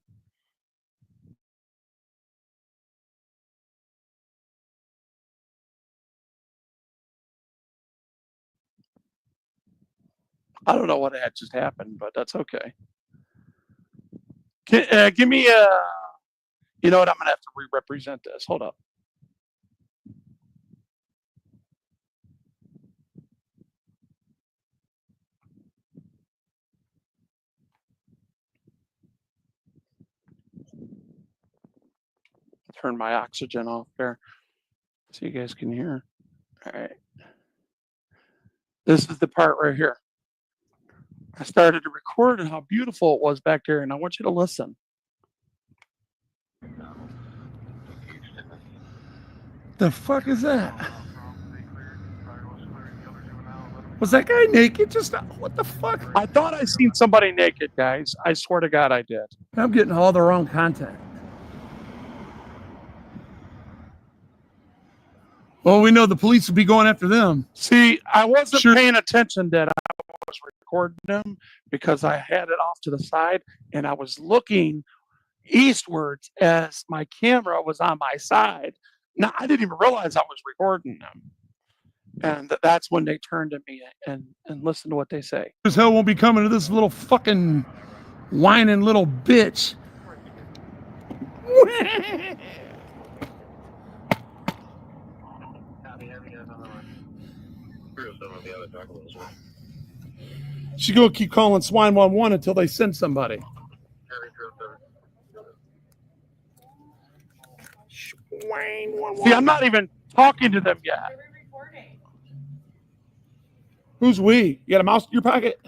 I don't know what had just happened, but that's okay. Give me a. You know what? I'm gonna have to re-represent this. Hold up. Turn my oxygen off there so you guys can hear. All right. This is the part right here. I started to record and how beautiful it was back there, and I want you to listen. The fuck is that? Was that guy naked? Just what the fuck? I thought I seen somebody naked, guys. I swear to God, I did. I'm getting all the wrong content. Well, we know the police would be going after them. See, I wasn't paying attention that I recording them because I had it off to the side and I was looking eastwards as my camera was on my side. Now, I didn't even realize I was recording them. And that's when they turned to me and listened to what they say. As hell won't be coming to this little fucking whining little bitch. She gonna keep calling swine 111 until they send somebody. Swine 111. See, I'm not even talking to them yet. Are we recording? Who's we? You got a mouse in your pocket?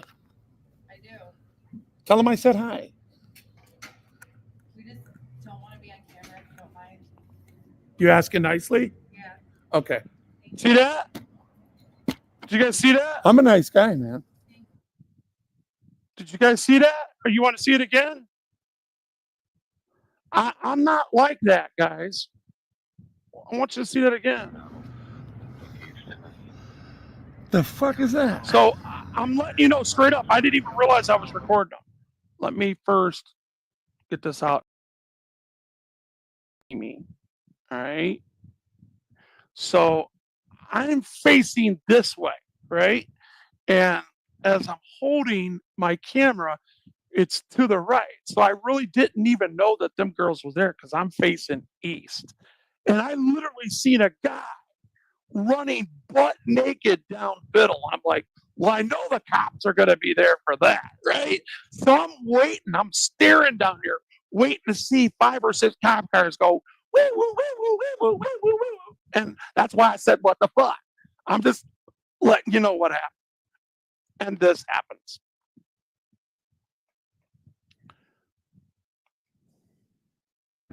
I do. Tell them I said hi. We just don't want to be on camera if you don't mind. You asking nicely? Yeah. Okay. See that? Did you guys see that? I'm a nice guy, man. Did you guys see that? Or you want to see it again? I'm not like that, guys. I want you to see that again. The fuck is that? So I'm letting you know straight up. I didn't even realize I was recording them. Let me first get this out. Me. All right. So I'm facing this way, right? And as I'm holding my camera, it's to the right. So I really didn't even know that them girls was there because I'm facing east. And I literally seen a guy running butt naked down Biddle. I'm like, well, I know the cops are going to be there for that, right? So I'm waiting. I'm staring down here, waiting to see 5 or 6 cop cars go, woo, woo, woo, woo, woo, woo, woo, woo, woo. And that's why I said, what the fuck? I'm just letting you know what happened. And this happens.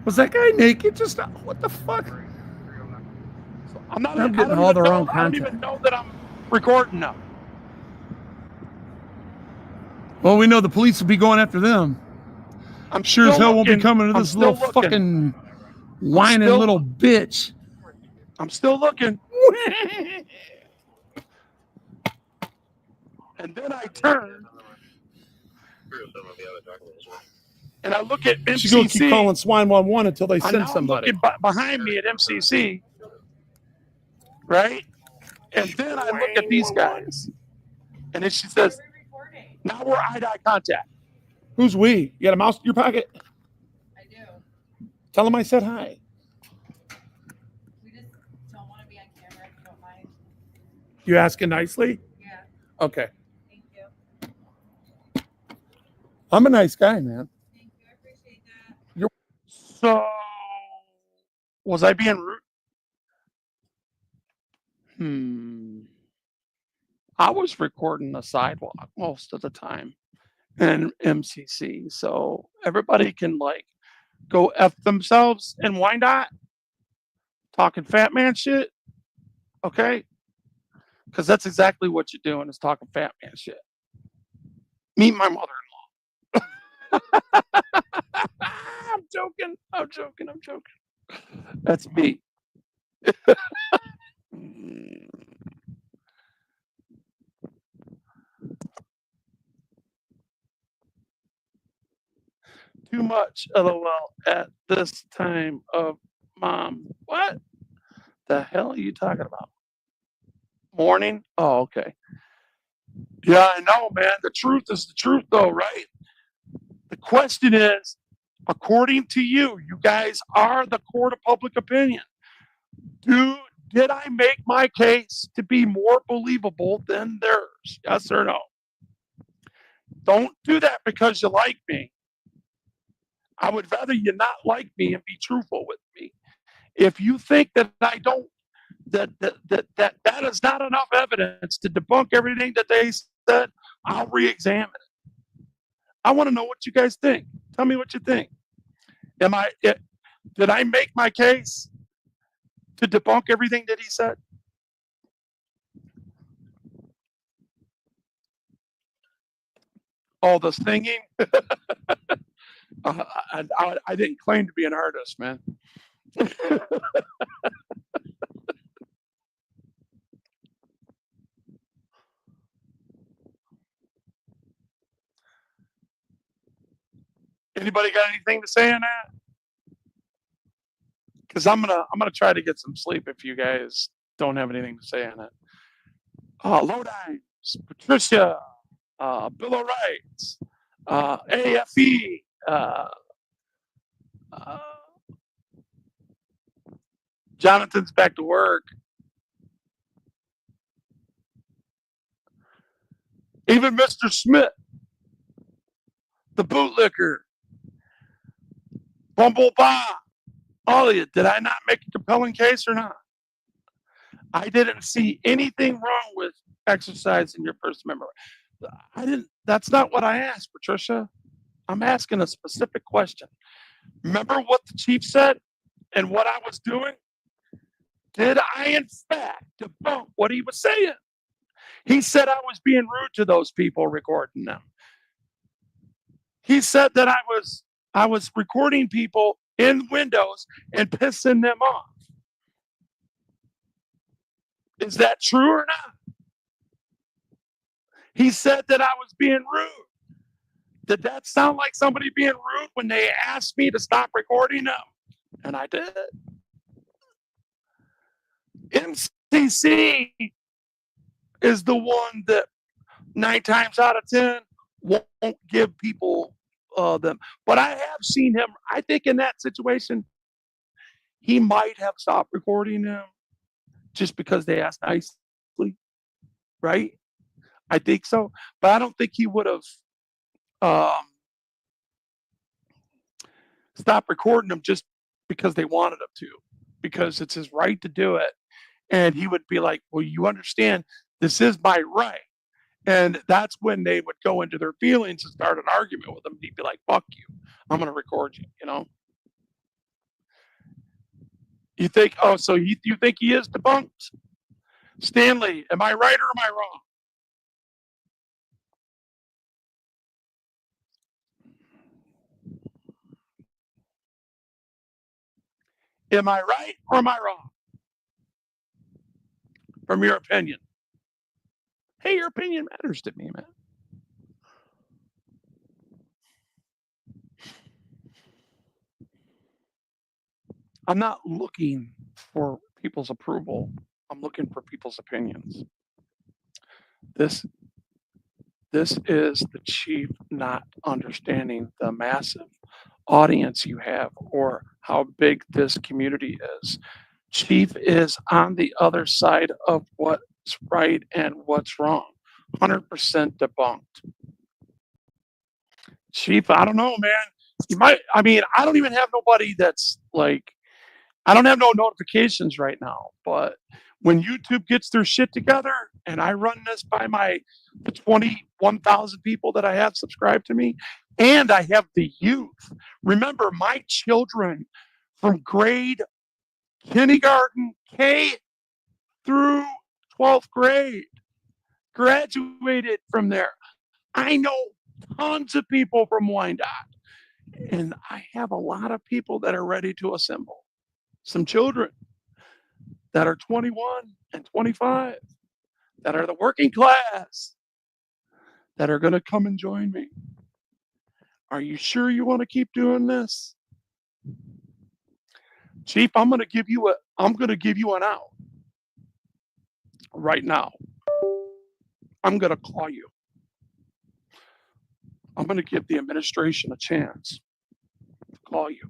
Was that guy naked? Just what the fuck? So I'm not. I'm I getting don't all even the know- wrong I don't content. even know that I'm recording them. Well, we know the police will be going after them. I'm Sure as still hell won't be looking. coming to I'm this still little looking. fucking whining still- little bitch. I'm still looking. And then I turn and I look at She's gonna keep MCC. calling swine 111 until they And send now I'm somebody. looking behind me at MCC, right? And then I look at these guys, and then she says, Are we recording? "Now we're eye-to-eye contact." Who's we? You got a mouse in your pocket? I do. Tell them I said hi. We just don't want to be on camera if you don't mind. You asking nicely? Yeah. Okay. Thank you. I'm a nice guy, man. Thank you. I appreciate that. So, was I being rude? I was recording the sidewalk most of the time in MCC, so everybody can like go F themselves and why not? Talking fat man shit, okay? Because that's exactly what you're doing is talking fat man shit. Meet my mother-in-law. I'm joking. I'm joking. I'm joking. That's me. Too much, LOL, at this time of mom. What the hell are you talking about? Morning? Oh, okay. Yeah, I know, man. The truth is the truth, though, right? The question is, according to you, you guys are the court of public opinion. Did I make my case to be more believable than theirs? Yes or no? Don't do that because you like me. I would rather you not like me and be truthful with me. If you think that I don't, that is not enough evidence to debunk everything that they said, I'll re-examine it. I want to know what you guys think. Tell me what you think. Did I make my case to debunk everything that he said? All the singing. I didn't claim to be an artist, man. Anybody got anything to say on that? Because I'm gonna try to get some sleep if you guys don't have anything to say on it. Lodi's, Patricia, Bill O'Reilly's, AFE, uh, Jonathan's back to work. Even Mr. Smith, the bootlicker, Bumble Bob, all of you. Did I not make a compelling case or not? I didn't see anything wrong with exercising your First Amendment. I didn't. That's not what I asked, Patricia. I'm asking a specific question. Remember what the chief said and what I was doing? Did I, in fact, debunk what he was saying? He said I was being rude to those people recording them. He said that I was recording people in Windows and pissing them off. Is that true or not? He said that I was being rude. Did that sound like somebody being rude when they asked me to stop recording them? And I did. MCC is the one that 9 times out of 10 won't give people them. But I have seen him. I think in that situation, he might have stopped recording them just because they asked nicely, right? I think so, but I don't think he would have stopped recording them just because they wanted him to, because it's his right to do it. And he would be like, "Well, you understand, this is my right." And that's when they would go into their feelings and start an argument with him. He'd be like, "Fuck you, I'm going to record you." You know. You think? Oh, so you think he is debunked? Stanley, am I right or am I wrong? Am I right or am I wrong? From your opinion. Hey, your opinion matters to me, man. I'm not looking for people's approval. I'm looking for people's opinions. This is the chief not understanding the massive audience you have or how big this community is. Chief is on the other side of what's right and what's wrong. 100% debunked. Chief, I don't know, man. You might, I mean, I don't even have nobody that's like, I don't have no notifications right now, but when YouTube gets their shit together and I run this by the 21,000 people that I have subscribed to me, and I have the youth. Remember, my children from grade kindergarten, K through 12th grade, graduated from there. I know tons of people from Wyandotte, and I have a lot of people that are ready to assemble. Some children that are 21 and 25, that are the working class, that are going to come and join me. Are you sure you want to keep doing this? Chief, I'm going to give you an out right now. I'm going to call you. I'm going to give the administration a chance to call you.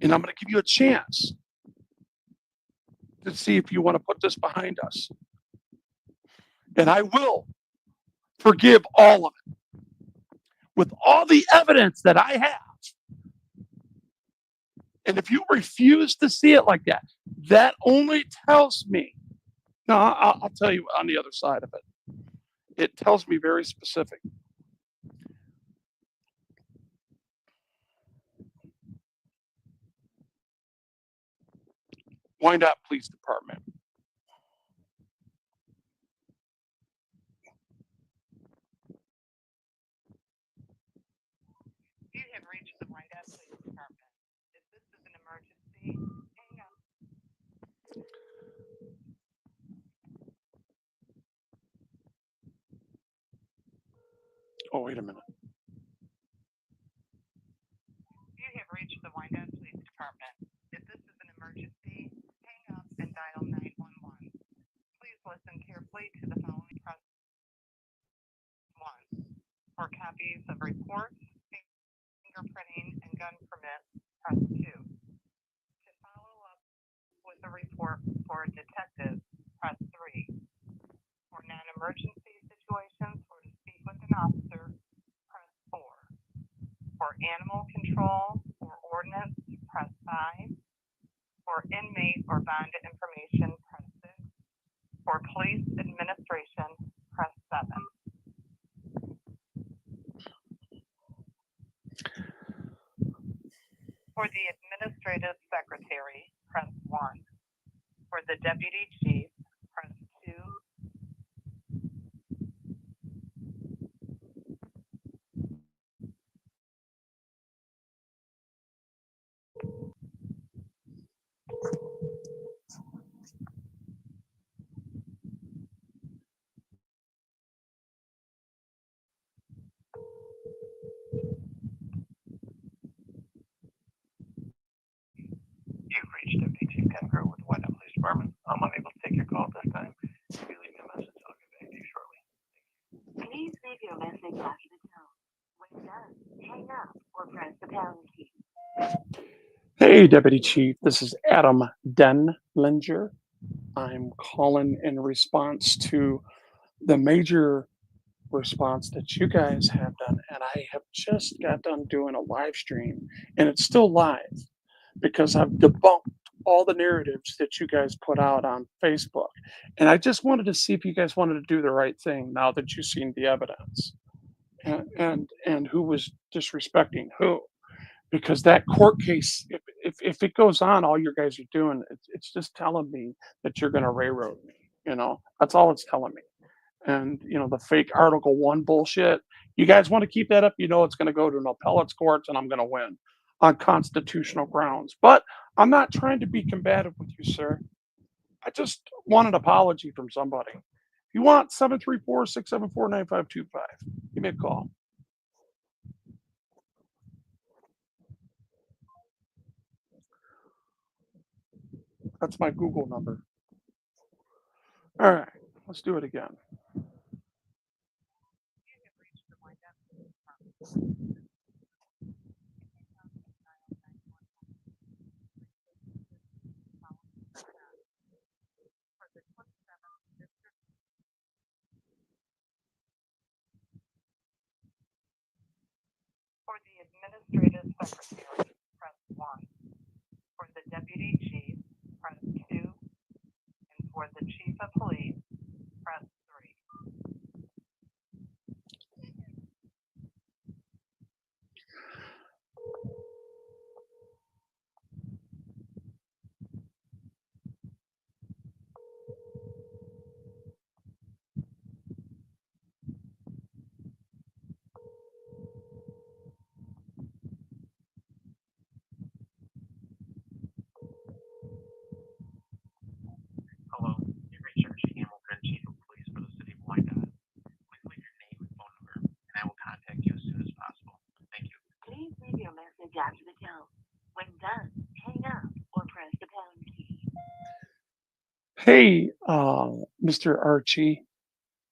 And I'm going to give you a chance to see if you want to put this behind us. And I will forgive all of it with all the evidence that I have. And if you refuse to see it like that, that only tells me, no, I'll tell you on the other side of it. It tells me very specific. Wyandotte Police Department. You have reached the Wyandotte Police Department. If this is an emergency, hang on. Oh, wait a minute. For copies of reports, fingerprinting, and gun permits, press 2. To follow up with a report for a detective, press 3. For non-emergency situations or to speak with an officer, press 4. For animal control or ordinance, press 5. For inmate or bond information, press 6. For police administration, press 7. For the administrative secretary, press 1. For the deputy chief, press 2. You've reached Deputy Chief Kenker with Whitehall Police Department. I'm unable to take your call at this time. If you leave me a message, I'll get back to you shortly. Please leave your message after the tone. When done, hang up or press the pound key. Hey, Deputy Chief. This is Adam Denlinger. I'm calling in response to the major response that you guys have done. And I have just got done doing a live stream, and it's still live because I've debunked all the narratives that you guys put out on Facebook. And I just wanted to see if you guys wanted to do the right thing now that you've seen the evidence and who was disrespecting who. Because that court case, if it goes on, all you guys are doing, it's just telling me that you're going to railroad me. That's all it's telling me. And the fake Article 1 bullshit. You guys want to keep that up? It's going to go to an appellate's courts, and I'm going to win on constitutional grounds. But I'm not trying to be combative with you, sir. I just want an apology from somebody. If you want 734-674-9525, give me a call. That's my Google number. All right, let's do it again. For the administrative secretary, press 1. For the deputy chief, press 2. And for the chief of police, press 3. Hello, you've reached Archie Hamilton, Chief of Police for the City of Wyandotte. Please leave your name and phone number, and I will contact you as soon as possible. Thank you. Please leave your message after the tone. When done, hang up or press the pound key. Hey, Mr. Archie.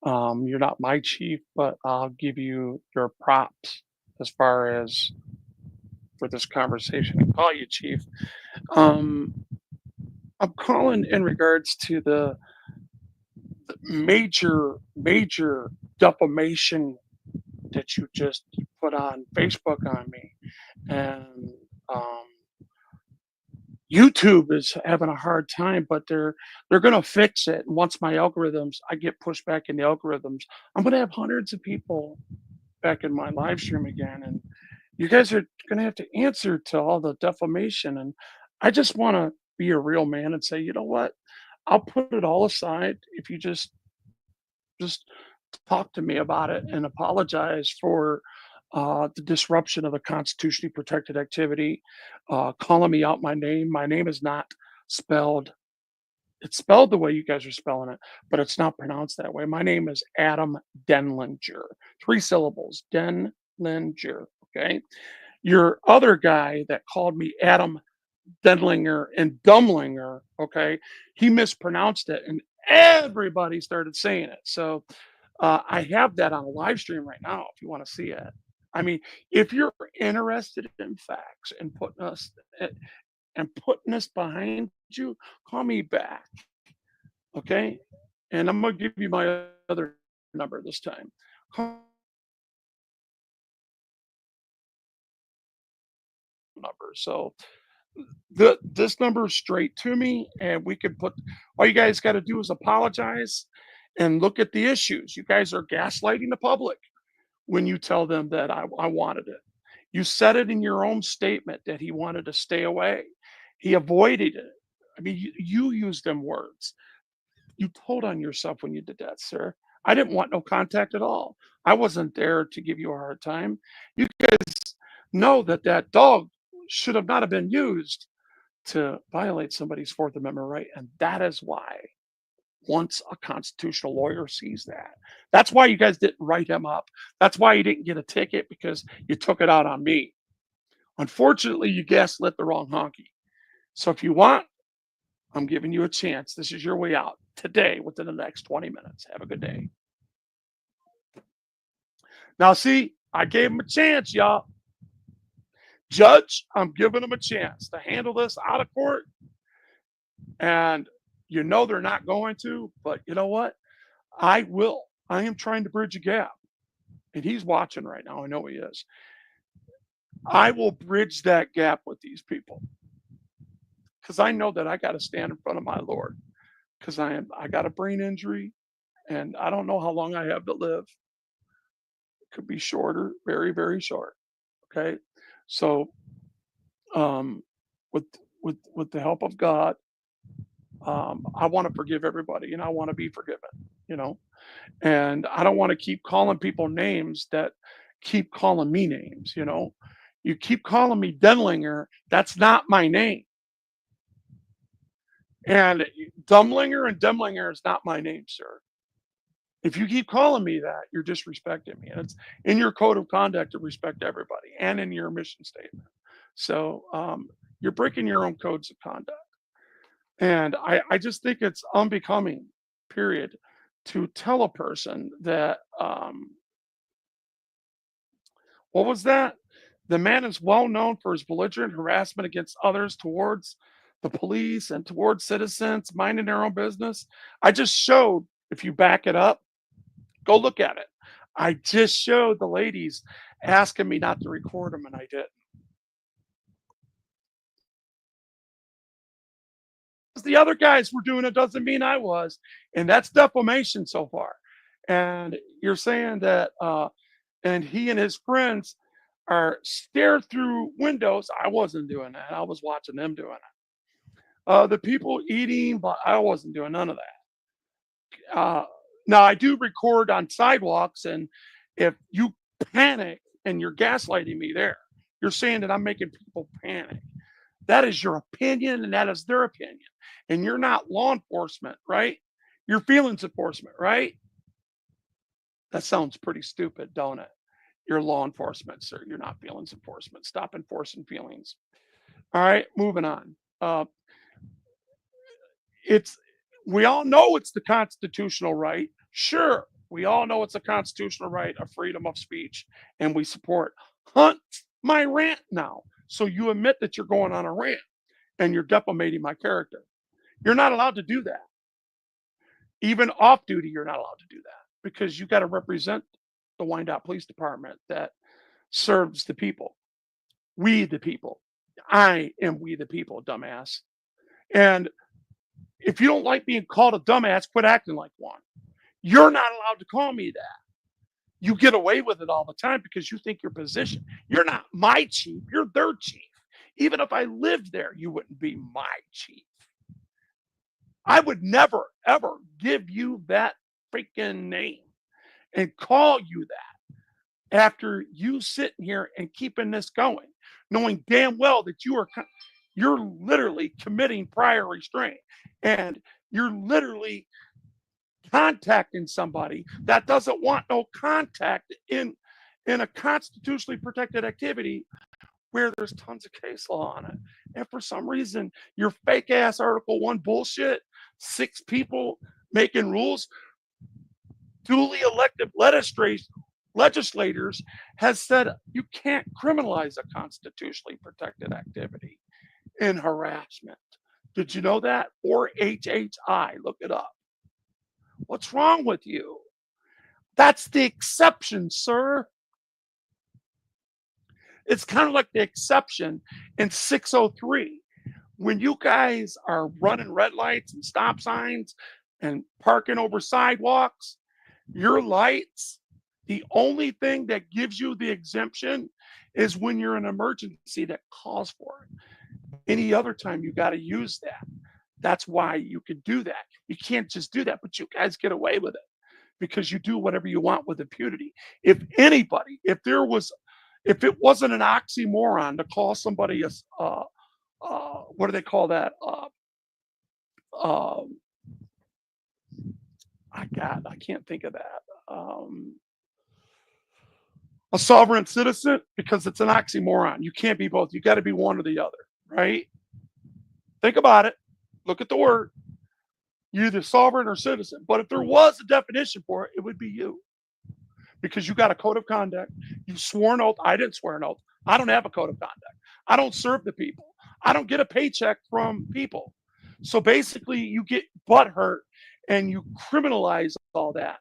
You're not my chief, but I'll give you your props as far as for this conversation. I call you chief. Um, I'm calling in regards to the major defamation that you just put on Facebook on me, and um, YouTube is having a hard time, but they're gonna fix it. Once I get pushed back in the algorithms, I'm gonna have hundreds of people back in my live stream again, and you guys are gonna have to answer to all the defamation. And I just want to be a real man and say, you know what? I'll put it all aside if you just talk to me about it and apologize for the disruption of the constitutionally protected activity, calling me out my name. My name is not spelled, it's spelled the way you guys are spelling it, but it's not pronounced that way. My name is Adam Denlinger, 3 syllables, Denlinger. Okay. Your other guy that called me Adam Denlinger and Dumlinger, okay, he mispronounced it and everybody started saying it. So I have that on a live stream right now if you want to see it. I mean, if you're interested in facts and putting us behind you, call me back, okay? And I'm gonna give you my other number this time. Call number. So this number is straight to me, and we can put. All you guys got to do is apologize and look at the issues. You guys are gaslighting the public when you tell them that I wanted it. You said it in your own statement that he wanted to stay away. He avoided it. I mean, you used them words. You told on yourself when you did that, sir. I didn't want no contact at all. I wasn't there to give you a hard time. You guys know that that dog should have not have been used to violate somebody's Fourth Amendment right, and that is why once a constitutional lawyer sees that, that's why you guys didn't write him up. That's why you didn't get a ticket because you took it out on me. Unfortunately, you gaslit the wrong honky. So if you want, I'm giving you a chance. This is your way out today within the next 20 minutes. Have a good day. Now, see, I gave him a chance, y'all. Judge, I'm giving him a chance to handle this out of court. And you know they're not going to, but you know what? I will. I am trying to bridge a gap. And he's watching right now. I know he is. I will bridge that gap with these people. Because I know that I got to stand in front of my Lord. Because I got a brain injury and I don't know how long I have to live. It could be shorter, very, very short. Okay. So with with the help of God, I want to forgive everybody and I want to be forgiven, you know. And I don't want to keep calling people names that keep calling me names, you know. You keep calling me Denlinger, that's not my name. And Dumlinger and Demlinger is not my name, sir. If you keep calling me that, you're disrespecting me. And it's in your code of conduct to respect everybody and in your mission statement. So you're breaking your own codes of conduct. And I just think it's unbecoming, period, to tell a person that, what was that? The man is well known for his belligerent harassment against others towards the police and towards citizens minding their own business. I just showed, if you back it up, go look at it. I just showed the ladies asking me not to record them, and I did. The other guys were doing it doesn't mean I was, and that's defamation so far. And you're saying that, and he and his friends are stare through windows. I wasn't doing that. I was watching them doing it. The people eating, but I wasn't doing none of that. Now I do record on sidewalks, and if you panic and you're gaslighting me there, you're saying that I'm making people panic. That is your opinion, and that is their opinion. And you're not law enforcement, right? You're feelings enforcement, right? That sounds pretty stupid, don't it? You're law enforcement, sir. You're not feelings enforcement. Stop enforcing feelings. All right, moving on. It's we all know it's the constitutional right. Sure, we all know it's a constitutional right of freedom of speech, and we support. Hunt my rant now. So you admit that you're going on a rant and you're defamating my character. You're not allowed to do that. Even off duty, you're not allowed to do that because you got to represent the Wyandotte Police Department that serves the people. We the people. I am we the people, dumbass. And if you don't like being called a dumbass, quit acting like one. You're not allowed to call me that. You get away with it all the time because you think your position. You're not my chief, you're their chief. Even if I lived there, you wouldn't be my chief. I would never, ever give you that freaking name and call you that after you sitting here and keeping this going, knowing damn well that you're literally committing prior restraint and you're literally contacting somebody that doesn't want no contact in a constitutionally protected activity where there's tons of case law on it. And for some reason, your fake ass Article 1 bullshit, 6 people making rules, duly elected legislators has said you can't criminalize a constitutionally protected activity in harassment. Did you know that? Or HHI, look it up. What's wrong with you? That's the exception, sir. It's kind of like the exception in 603. When you guys are running red lights and stop signs and parking over sidewalks, your lights, the only thing that gives you the exemption is when you're in an emergency that calls for it. Any other time, you got to use that. That's why you can do that. You can't just do that, but you guys get away with it because you do whatever you want with impunity. If anybody, if it wasn't an oxymoron to call somebody a, what do they call that? Um, I can't think of that. A sovereign citizen, because it's an oxymoron. You can't be both. You got to be one or the other, right? Think about it. Look at the word. You're either sovereign or citizen. But if there was a definition for it, it would be you. Because you got a code of conduct. You swore an oath. I didn't swear an oath. I don't have a code of conduct. I don't serve the people. I don't get a paycheck from people. So basically, you get butt hurt and you criminalize all that.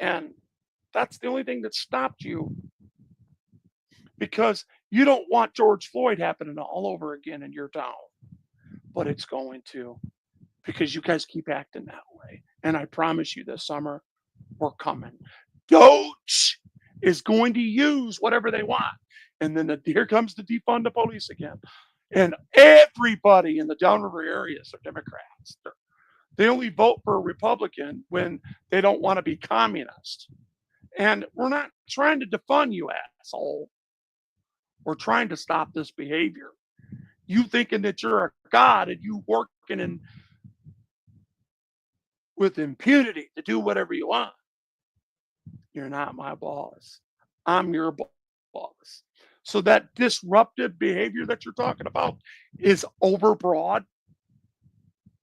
And that's the only thing that stopped you because you don't want George Floyd happening all over again in your town. But it's going to because you guys keep acting that way. And I promise you this summer, we're coming. Doge is going to use whatever they want. And then here comes the defund the police again. And everybody in the downriver areas are Democrats. They only vote for a Republican when they don't want to be communist. And we're not trying to defund you, asshole. We're trying to stop this behavior. You thinking that you're a god and you working in with impunity to do whatever you want. You're not my boss. I'm your boss. So that disruptive behavior that you're talking about is overbroad.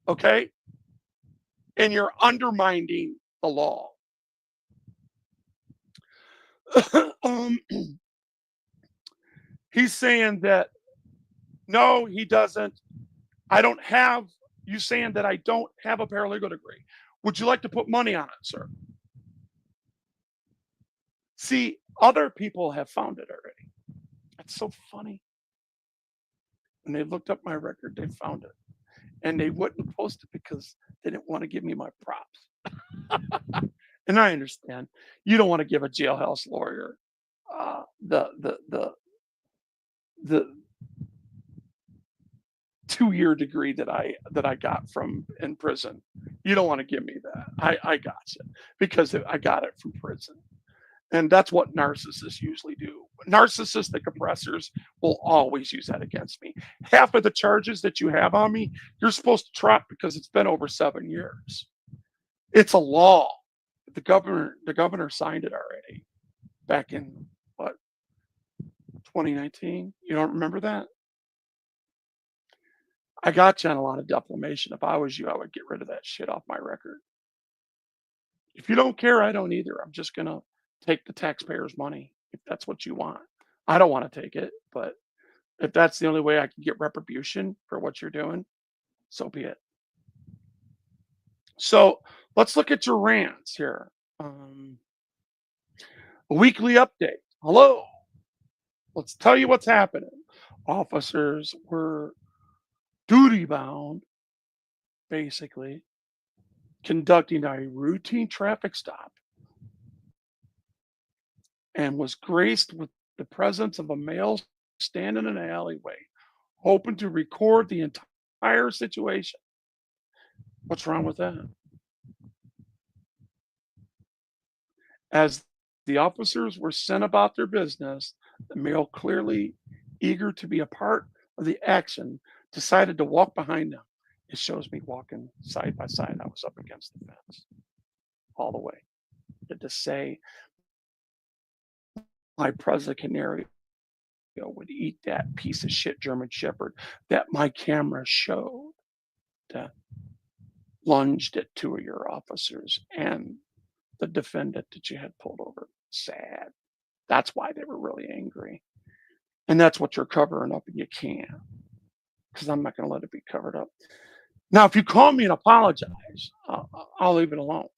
Okay? And you're undermining the law. He's saying that no, he doesn't. I don't have you saying that I don't have a paralegal degree. Would you like to put money on it, sir? See, other people have found it already. That's so funny. When they looked up my record, they found it. And they wouldn't post it because they didn't want to give me my props. And I understand. You don't want to give a jailhouse lawyer the 2-year degree that I got from in prison. You don't want to give me that. I got you because I got it from prison. And that's what narcissists usually do. Narcissistic oppressors will always use that against me. Half of the charges that you have on me, you're supposed to drop because it's been over 7 years. It's a law. The governor signed it already back in what 2019. You don't remember that? I got you on a lot of defamation. If I was you, I would get rid of that shit off my record. If you don't care, I don't either. I'm just gonna take the taxpayers' money if that's what you want. I don't want to take it, but if that's the only way I can get retribution for what you're doing, so be it. So let's look at your rants here. A weekly update. Hello. Let's tell you what's happening. Officers were duty bound, basically, conducting a routine traffic stop and was graced with the presence of a male standing in an alleyway, hoping to record the entire situation. What's wrong with that? As the officers were sent about their business, the male, clearly eager to be a part of the action, decided to walk behind them. It shows me walking side by side. I was up against the fence all the way. To say my Preza Canario would eat that piece of shit German Shepherd that my camera showed that lunged at 2 of your officers and the defendant that you had pulled over. Sad. That's why they were really angry. And that's what you're covering up, and you can't, because I'm not going to let it be covered up. Now, if you call me and apologize, I'll leave it alone,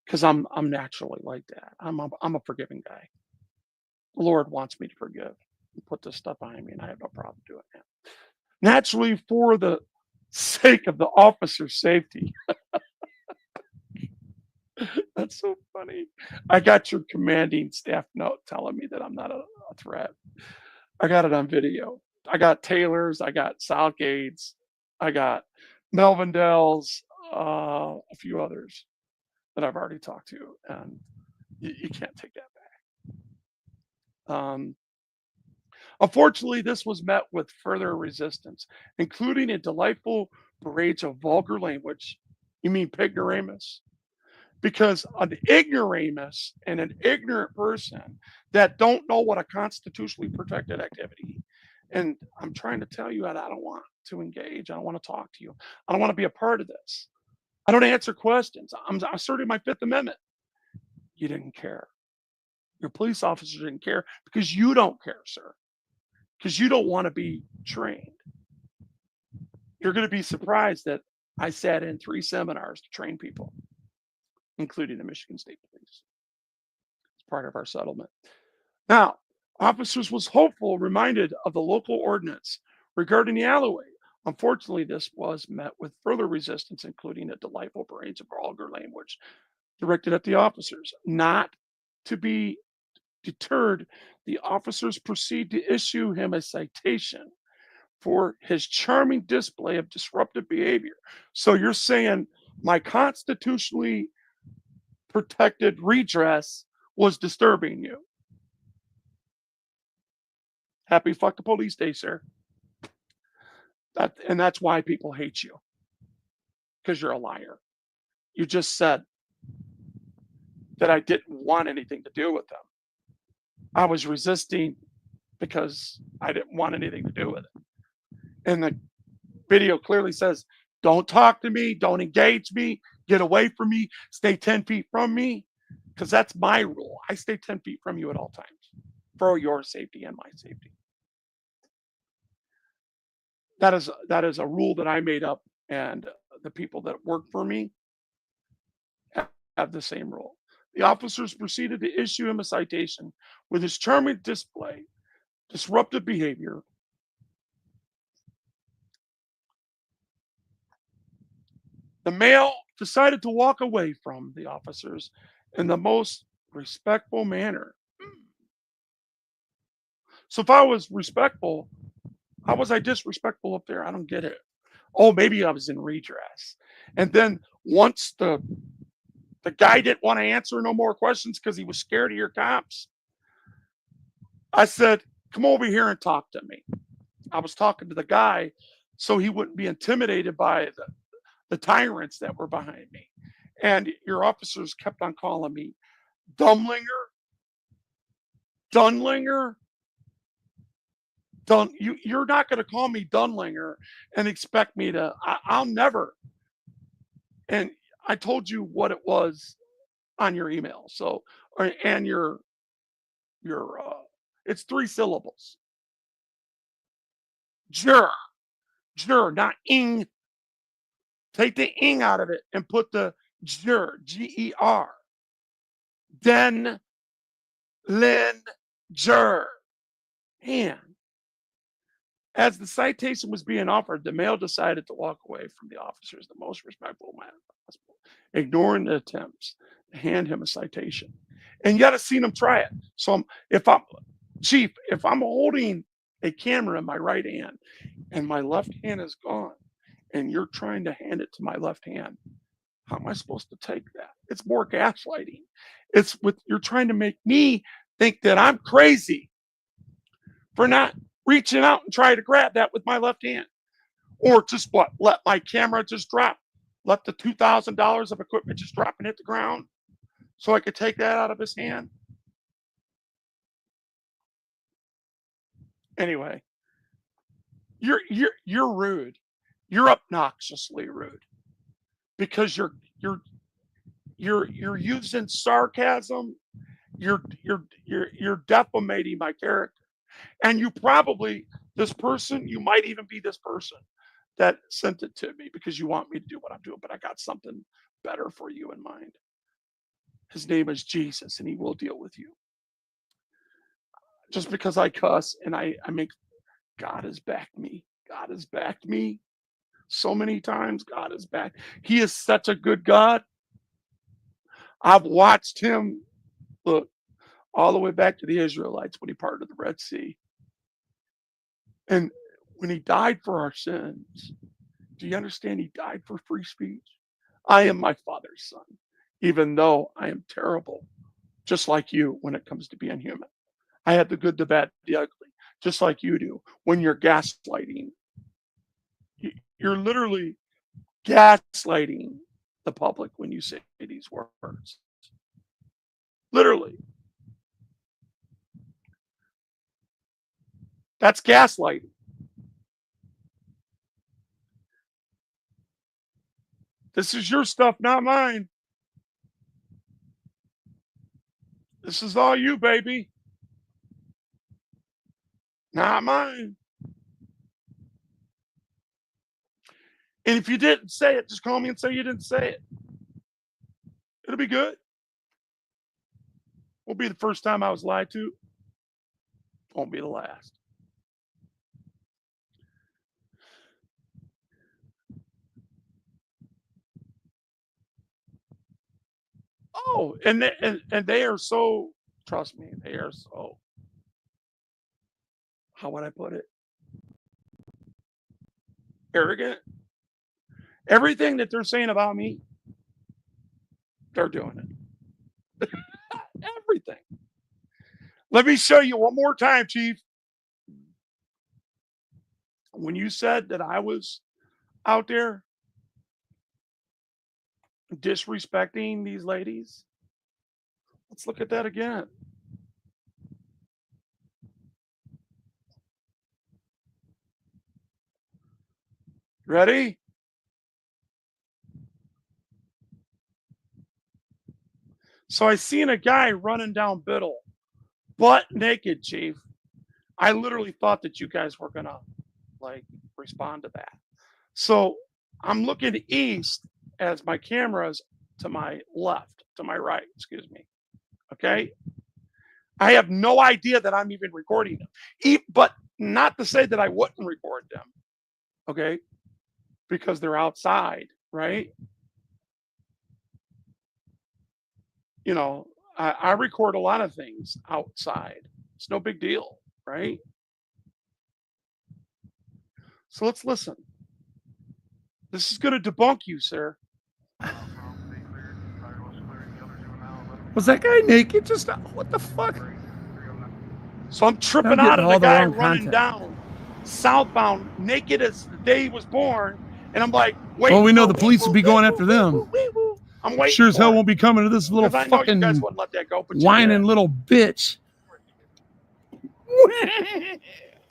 because I'm naturally like that. I'm a forgiving guy. The Lord wants me to forgive and put this stuff behind me, and I have no problem doing that. Naturally, for the sake of the officer's safety. That's so funny. I got your commanding staff note telling me that I'm not a threat. I got it on video. I got Taylor's, I got Southgate's, I got Melvindale's, a few others that I've already talked to, and you can't take that back. Unfortunately, this was met with further resistance, including a delightful barrage of vulgar language. You mean pignoramus? Because an ignoramus and an ignorant person that don't know what a constitutionally protected activity, and I'm trying to tell you that I don't want to engage. I don't want to talk to you. I don't want to be a part of this. I don't answer questions. I'm asserting my Fifth Amendment. You didn't care. Your police officers didn't care because you don't care, sir. Because you don't want to be trained. You're going to be surprised that I sat in 3 seminars to train people, including the Michigan State Police. It's part of our settlement. Now, officers was hopeful, reminded of the local ordinance regarding the alleyway. Unfortunately, this was met with further resistance, including a delightful barrage of vulgar language directed at the officers. Not to be deterred, the officers proceed to issue him a citation for his charming display of disruptive behavior. So you're saying my constitutionally protected redress was disturbing you. Happy fuck the police day, sir. And that's why people hate you. Because you're a liar. You just said that I didn't want anything to do with them. I was resisting because I didn't want anything to do with it. And the video clearly says, don't talk to me, don't engage me, get away from me, stay 10 feet from me, because that's my rule. I stay 10 feet from you at all times for your safety and my safety. That is a rule that I made up, and the people that work for me have the same rule. The officers proceeded to issue him a citation with his charming display, disruptive behavior. The male decided to walk away from the officers in the most respectful manner. So if I was respectful, how was I disrespectful up there? I don't get it. Oh, maybe I was in redress. And then once the guy didn't want to answer no more questions because he was scared of your cops, I said, come over here and talk to me. I was talking to the guy so he wouldn't be intimidated by the tyrants that were behind me. And your officers kept on calling me Dummlinger, Dunlinger. You're not going to call me Dunlinger and expect me to. I'll never. And I told you what it was on your email. So, and your it's 3 syllables. Jur, not ing. Take the ing out of it and put the jur, G-E-R. Den, lin, jur. Man. As the citation was being offered, the male decided to walk away from the officers the most respectful manner possible, ignoring the attempts to hand him a citation. And yet I've seen him try it. So if I'm holding a camera in my right hand and my left hand is gone, and you're trying to hand it to my left hand, how am I supposed to take that? It's more gaslighting. You're trying to make me think that I'm crazy for not reaching out and trying to grab that with my left hand. Or just let my camera just drop. Let the $2,000 of equipment just drop and hit the ground so I could take that out of his hand. Anyway, you're rude. You're obnoxiously rude because you're you're using sarcasm. You're defamating my character. And you probably, this person, you might even be this person that sent it to me because you want me to do what I'm doing, but I got something better for you in mind. His name is Jesus, and he will deal with you. Just because I cuss and I make, God has backed me. God has backed me so many times. God has backed. He is such a good God. I've watched him look all the way back to the Israelites when he parted the Red Sea. And when he died for our sins, do you understand? He died for free speech. I am my Father's son, even though I am terrible, just like you when it comes to being human. I had the good, the bad, the ugly, just like you do. When you're gaslighting, you're literally gaslighting the public when you say these words. Literally. That's gaslighting. This is your stuff, not mine. This is all you, baby. Not mine. And if you didn't say it, just call me and say you didn't say it. It'll be good. Won't be the first time I was lied to. Won't be the last. Oh, and they are so, trust me, they are so, how would I put it? Arrogant. Everything that they're saying about me, they're doing it. Everything. Let me show you one more time, Chief. When you said that I was out there disrespecting these ladies, let's look at that again. Ready? So I seen a guy running down Biddle, butt naked, Chief. I literally thought that you guys were gonna like respond to that. So I'm looking east as my camera's to my left, to my right, excuse me. Okay. I have no idea that I'm even recording them. But not to say that I wouldn't record them. Okay. Because they're outside, right? You know, I record a lot of things outside. It's no big deal, right? So let's listen. This is going to debunk you, sir. Was that guy naked? Just what the fuck? So I'm tripping I'm out getting at all a the guy wrong running content. down southbound, naked as the day he was born, and I'm like, waiting Well, we know for the wee police will woo, be wee going woo, after wee them. woo, wee woo. I'm waiting Sure as hell for won't it be coming to this little because I know you guys fucking wouldn't let that go, but you whining did. little bitch.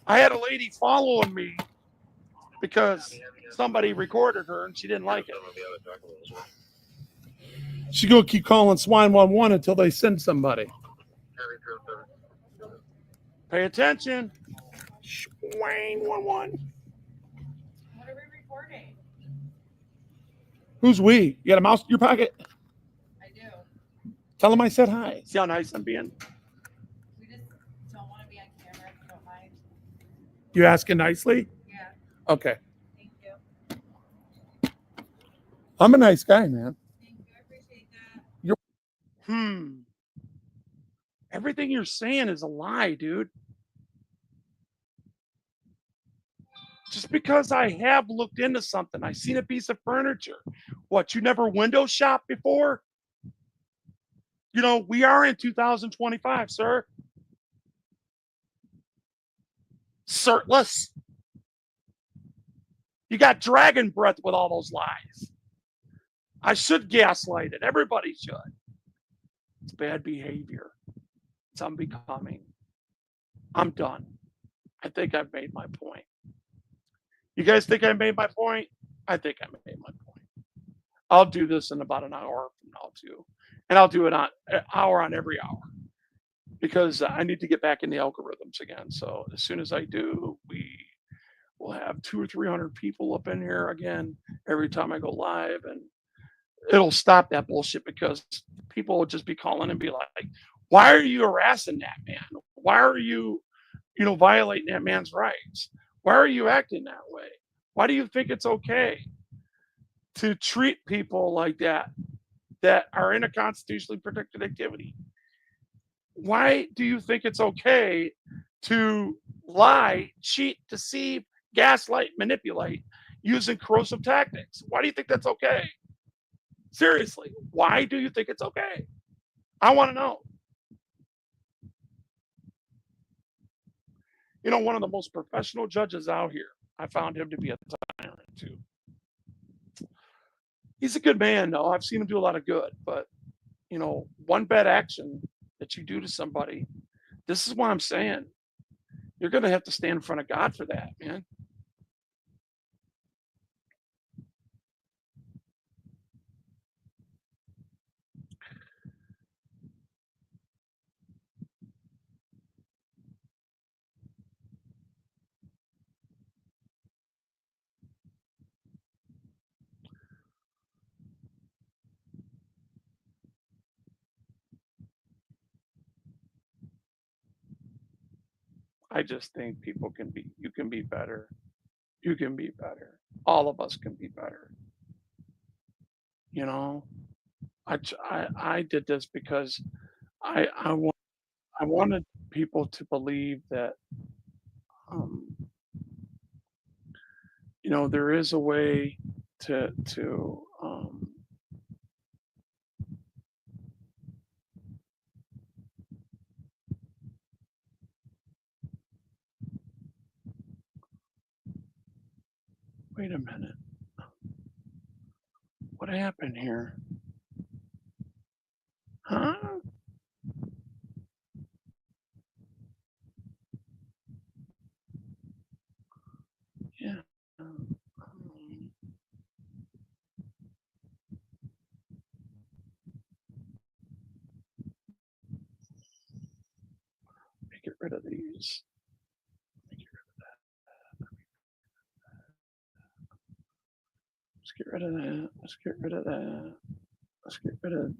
I had a lady following me because somebody recorded her and she didn't like it. She's gonna keep calling swine 111 until they send somebody. Pay attention. Swine 111. What are we recording? Who's we? You got a mouse in your pocket? I do. Tell them I said hi. See how nice I'm being? We just don't want to be on camera if you don't mind. You asking nicely? Yeah, Okay. thank you. I'm a nice guy, man. Thank you. I appreciate that. Everything you're saying is a lie, dude. Just because I have looked into something, I seen a piece of furniture. What, you never window shop before? You know, we are in 2025, sir. Sirtless. You got dragon breath with all those lies. I should gaslight it. Everybody should. It's bad behavior. It's unbecoming. I'm done. I think I've made my point. You guys think I made my point? I think I made my point. I'll do this in about an hour from now too, and I'll do it on an hour on every hour because I need to get back in the algorithms again. So as soon as I do, we will have 200 or 300 people up in here again every time I go live, and it'll stop that bullshit because people will just be calling and be like, "Why are you harassing that man? Why are you, violating that man's rights? Why are you acting that way? Why do you think it's okay to treat people like that are in a constitutionally protected activity? Why do you think it's okay to lie, cheat, deceive, gaslight, manipulate using corrosive tactics? Why do you think that's okay? Seriously, why do you think it's okay? I want to know. One of the most professional judges out here, I found him to be a tyrant too. He's a good man, though. I've seen him do a lot of good, but one bad action that you do to somebody, this is why I'm saying you're going to have to stand in front of God for that, man. I just think you can be better. You can be better. All of us can be better. You know, I did this because I want I wanted people to believe that um, there is a way to wait a minute. What happened here? Huh? Yeah. Let me get rid of these. Let me get rid of Let's get rid of that. Let's get rid of that. Let's get rid of.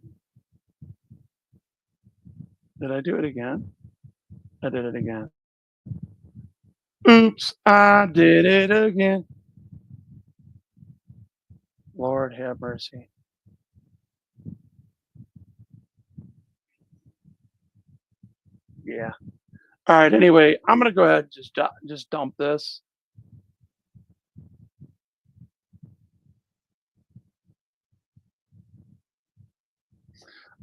Did I do it again? I did it again. Oops, I did it again. Lord have mercy. Yeah. All right. Anyway, I'm gonna go ahead and just dump this.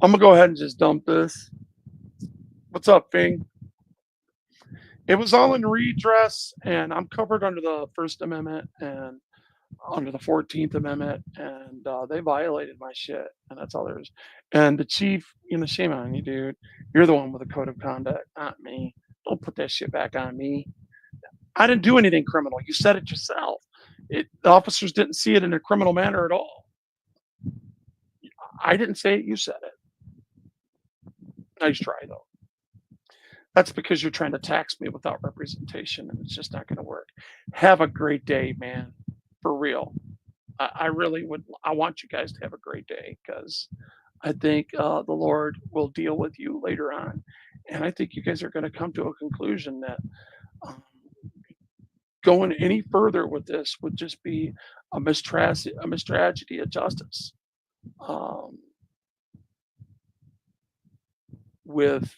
I'm gonna go ahead and just dump this. What's up, Fing? It was all in redress, and I'm covered under the First Amendment and under the 14th Amendment, and they violated my shit, and that's all there is. And the chief, shame on you, dude. You're the one with a code of conduct, not me. Don't put that shit back on me. I didn't do anything criminal. You said it yourself. The officers didn't see it in a criminal manner at all. I didn't say it. You said it. Nice try, though. That's because you're trying to tax me without representation, and it's just not going to work. Have a great day, man. For real. I really would. I want you guys to have a great day because I think the Lord will deal with you later on, and I think you guys are going to come to a conclusion that um, going any further with this would just be a mistragedy of justice, um, with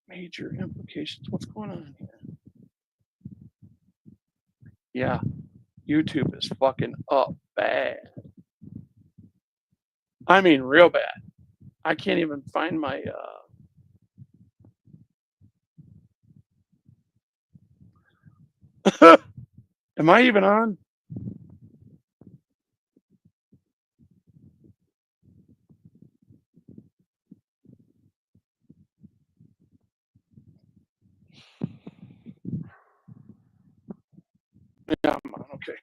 major implications. What's going on here? Yeah, YouTube is fucking up bad. I mean, real bad. I can't even find my. Am I even on? Yeah, I'm on. Okay.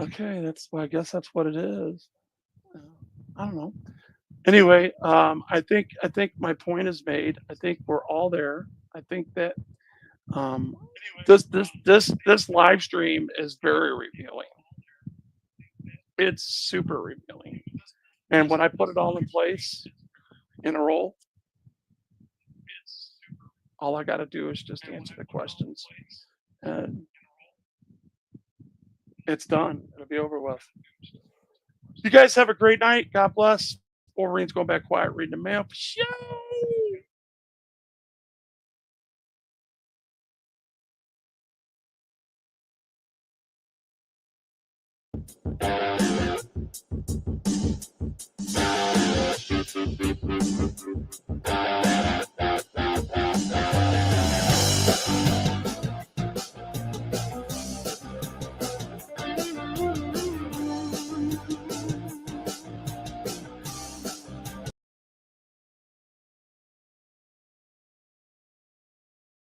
Okay, that's well, I guess that's what it is. I don't know. Anyway, I think my point is made. I think we're all there. I think that um, this live stream is very revealing. It's super revealing. And when I put it all in place in a roll, all I got to do is just answer the questions, and it's done. It'll be over with. You guys have a great night. God bless. Wolverine's going back quiet, reading the mail. Show.